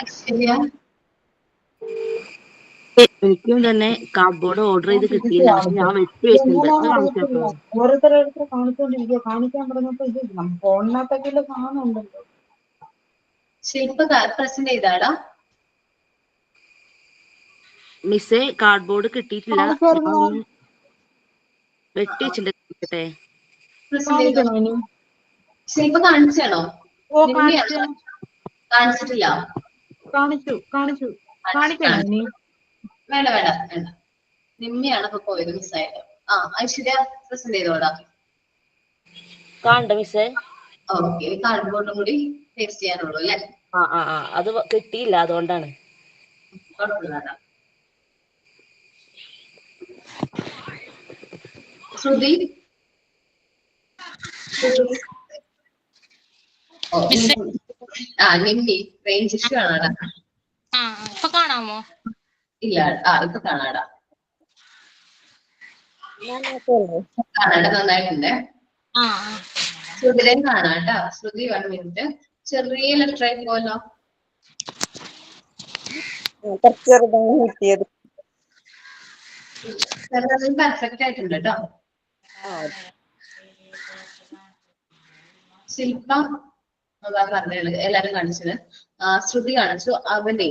ഐശ്വര്യ എനിക്കും തന്നെ കാർഡ്ബോർഡ് ഓർഡർ ചെയ്ത് കിട്ടിയില്ല. പക്ഷെ ഞാൻ വെട്ടി വെച്ചിട്ടുണ്ട്. അത് കാണിച്ചോ? ഓരോരുത്തരോരുത്തർ കാണിച്ചുകൊണ്ടിരിക്കുക. കാണിക്കാൻ പറഞ്ഞപ്പോ ഇത് ഫോണിനകത്തൊക്കെ കാണുന്നുണ്ടല്ലോ. ശില്പ പ്രസന്റ് ചെയ്താടാ? മിസ്സേ കാർഡ്ബോർഡ് കിട്ടിയിട്ടില്ല. വെട്ടി വെച്ചിട്ടുണ്ട്. ശില്പ കാണിച്ചാണോ? കാണിച്ചിട്ടില്ല. കാണിച്ചു കാണിക്കണോ ഇനി? വേണ്ട. നിമ്മിയാണ് ഇപ്പൊ പോയത്, മിസ്സായത്. ഐശ്വര്യ പ്രസന്റ് ചെയ്തോടാ. കാണണ്ട മിസ്സേ? ഓക്കെ. കാർഡ്ബോർഡും കൂടി ടേസ്റ്റ് ചെയ്യാനുള്ളൂ അല്ലേ? അത് കിട്ടിയില്ല, അതുകൊണ്ടാണ്. ശ്രുതി നിമ്മി റേഞ്ച് ഇഷ്യൂ ആണോടാ? ഇപ്പൊ കാണാമോ? ഇല്ല. ഇപ്പൊ കാണാടാ. നന്നായിട്ടുണ്ട്. ശ്രുതിരൻ കാണാട്ടാ. ശ്രുതി 1 മിനിറ്റ്. ചെറിയ ലെറ്റർ ആയി പോലോ. പെർഫെക്റ്റ് ആയിട്ടുണ്ട് കേട്ടോ. ശില്പ അതാ പറഞ്ഞത്, എല്ലാരും കാണിച്ചത്. ശ്രുതി കാണിച്ചു. അവനെ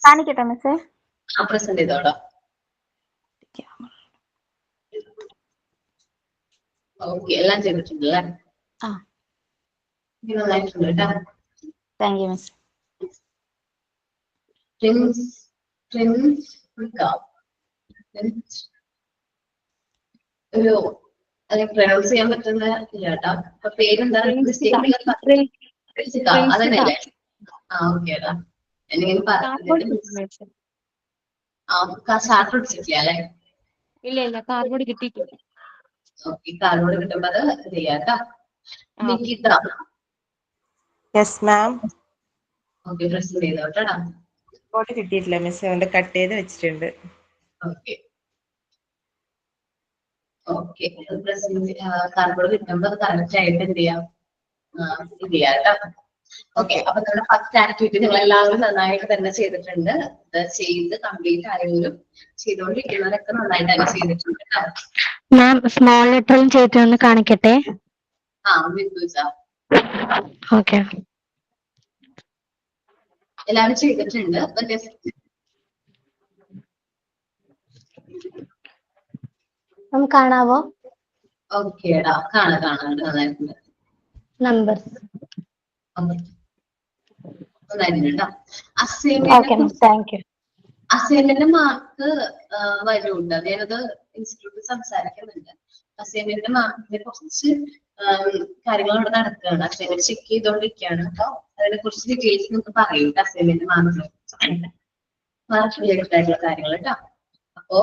കാണിക്കട്ടെ മിസ്സേ? പ്രസന്റ് ചെയ്തോടാ. ഓക്കെ, എല്ലാം ചെയ്തിട്ടുണ്ടല്ലേ? നന്നായിട്ടുണ്ട് കേട്ടോ. Thank you miss. ഒരു പ്രൊനൗൺസ് ചെയ്യാൻ പറ്റുന്ന ഇല്ല കേട്ടോ. അപ്പൊ പേരെന്താ? അതന്നെയല്ലേ? ഓക്കേടാ. എന്തെങ്കിലും ചാർട്ട് പിടിച്ചിട്ടില്ല അല്ലെ? ഇല്ല, കാർഡ്ബോർഡ് കിട്ടിയിട്ടില്ല. ഓക്കെ, കാർഡ്ബോർഡ് കിട്ടുമ്പോ അത് ചെയ്യാം കേട്ടോ. Nikita. Yes ma'am. Okay, present ചെയ്തോട്ടാ. റിപ്പോർട്ട് കിട്ടിയിട്ടില്ല മിസ്, അതുകൊണ്ട് കട്ട് ചെയ്ത് വെച്ചിട്ടുണ്ട്. ഓക്കെ ഓക്കെ കാർബോർഡ് കിട്ടുമ്പോൾ അത് കറക്റ്റ് ആയിട്ട് എന്ത് ചെയ്യാം, ഇത് ചെയ്യാം കേട്ടോ. ഓക്കെ, അപ്പൊ നമ്മുടെ ഫസ്റ്റ് ആക്ടിവിറ്റി നിങ്ങൾ എല്ലാവരും നന്നായിട്ട് തന്നെ ചെയ്തിട്ടുണ്ട്. ഇത് ചെയ്ത് കംപ്ലീറ്റ് ആയവരും ചെയ്തുകൊണ്ടിരിക്കുന്നവരൊക്കെ നന്നായിട്ട് തന്നെ ചെയ്തിട്ടുണ്ട് കേട്ടോ. മാം സ്മോൾ ലെറ്ററിൽ ചെയ്തിട്ടൊന്ന് കാണിക്കട്ടെ. ഓക്കെ, എല്ലാവരും ചെയ്തിട്ടുണ്ട്. കാണാവോ? ഓക്കേടാ, കാണാം നന്നായിട്ടുണ്ട്. നമ്പേഴ്സ് നന്നായിട്ടുണ്ട്. അസൈൻമെന്റ് മാർക്ക് വരുന്നുണ്ട്. ഞാനത് ഇൻസ്റ്റിറ്റ്യൂട്ടിൽ സംസാരിക്കുന്നുണ്ട്. അസൈൻമെന്റ് മാർക്കിന്റെ കുറച്ച് കാര്യങ്ങൾ ഇവിടെ നടക്കുകയാണ്. അസൈൻമെന്റ് ചെക്ക് ചെയ്തോണ്ടിരിക്കുകയാണ്. അപ്പൊ അതിനെ കുറിച്ച് ഡീറ്റെയിൽസ് നമുക്ക് പറയും. അസൈൻമെന്റ് മാർക്ക് റിലേറ്റഡ് ആയിട്ടുള്ള കാര്യങ്ങൾ കേട്ടോ. അപ്പോ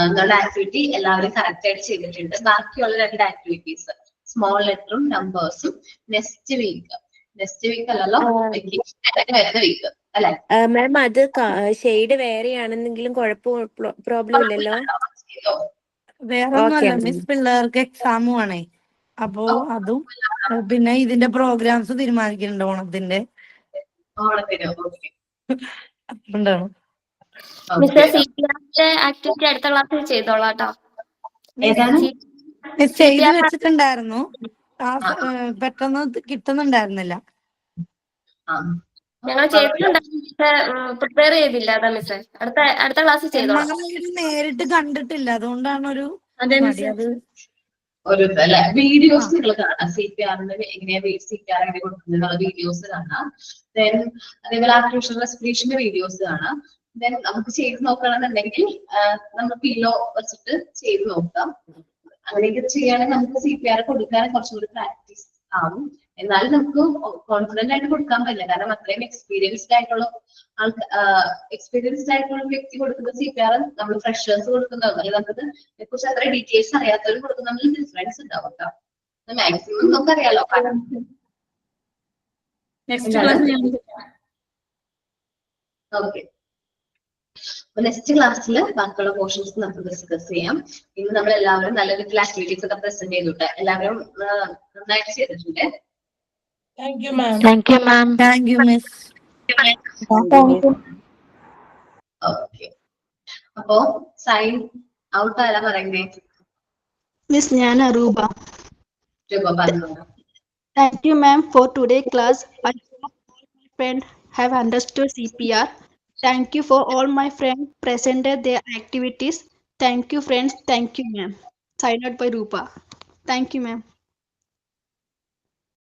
നിങ്ങളുടെ ആക്ടിവിറ്റി എല്ലാവരും കറക്റ്റ് ആയിട്ട് ചെയ്തിട്ടുണ്ട്. ബാക്കിയുള്ള 2 ആക്ടിവിറ്റീസ് സ്മോൾ ലെറ്ററും നമ്പേഴ്സും നെക്സ്റ്റ് വീക്ക് അല്ലല്ലോ, വരുന്ന വീക്ക് അല്ലെ മാം? അത് ഷെയ്ഡ് വേറെയാണെന്നെങ്കിലും പ്രോബ്ലം ഇല്ലല്ലോ? വേറെ ഒന്നുമല്ല മിസ്, പിള്ളേർക്ക് എക്സാമും ആണേ. അപ്പോ അതും പിന്നെ ഇതിന്റെ പ്രോഗ്രാംസ് തീരുമാനിക്കുന്നുണ്ട് ഓണത്തിന്റെ. അതുകൊണ്ടാണ് ആക്ടിവിറ്റി അടുത്ത ക്ലാസ്സിൽ ചെയ്തോളാം കേട്ടോ. ചെയ്ത് വെച്ചിട്ടുണ്ടായിരുന്നു, പെട്ടെന്ന് കിട്ടുന്നുണ്ടായിരുന്നില്ല. ഞങ്ങൾ ചെയ്തിട്ടുണ്ടായിരുന്നു, പ്രിപ്പയർ ചെയ്തില്ല. അതാ മിസ്സേ, അടുത്ത ക്ലാസ്സിൽ ചെയ്തോളാം. നേരിട്ട് കണ്ടിട്ടില്ല, അതുകൊണ്ടാണ് ഒരു അല്ലെ. വീഡിയോസ് നിങ്ങൾ കാണാം. CPR-ന്റെ എങ്ങനെയാ CPR എങ്ങനെ കൊടുക്കുന്നത് വീഡിയോസ് കാണാം. ദെൻ അതേപോലെ ആർട്ടിഫിഷ്യൽ റെസ്പിറേഷന്റെ വീഡിയോസ് കാണാം. ദെൻ നമുക്ക് ചെയ്ത് നോക്കണമെന്നുണ്ടെങ്കിൽ നമ്മൾ പില്ലോ വെച്ചിട്ട് ചെയ്ത് നോക്കാം. അങ്ങനെയൊക്കെ ചെയ്യുകയാണെങ്കിൽ നമുക്ക് CPR കൊടുക്കാൻ കുറച്ചുകൂടി പ്രാക്ടീസ് ആവും. എന്നാലും നമുക്ക് കോൺഫിഡന്റ് ആയിട്ട് കൊടുക്കാൻ പറ്റില്ല, കാരണം അത്രയും എക്സ്പീരിയൻസ്ഡ് ആയിട്ടുള്ള വ്യക്തി കൊടുക്കുന്ന CPR നമ്മൾ ഫ്രഷേഴ്സ് കൊടുക്കുന്നതും അല്ലെങ്കിൽ നമുക്ക് കുറിച്ച് അത്ര ഡീറ്റെയിൽസ് അറിയാത്തവർ കൊടുക്കുന്ന തമ്മിൽ ഡിഫറൻസ് ഉണ്ടാവും കേട്ടോ. മാക്സിമം നമുക്ക് അറിയാലോ. ഓക്കെ, നെക്സ്റ്റ് ക്ലാസ്സിൽ ബാക്കിയുള്ള പോർഷൻസ് നമുക്ക് ഡിസ്കസ് ചെയ്യാം. ഇന്ന് നമ്മൾ എല്ലാവരും നല്ല രീതിയിൽ ആക്ടിവിറ്റീസ് ഒക്കെ പ്രസന്റ് ചെയ്തിട്ട് എല്ലാവരും നന്നായിട്ട് ചെയ്തിട്ടുണ്ട്. Thank you, ma'am. Thank you, miss. Okay, അപ്പോ സൈൻ ഔട്ട് ആരാ പറയുന്നേ? മിസ്, ഞാൻ അറൂബ. പറഞ്ഞു. Thank you, ma'am, for today's class. I hope all my friends have understood CPR. Thank you for all my friends presented their activities. Thank you, friends. Thank you, ma'am. Signed out by Rupa. Thank you, ma'am.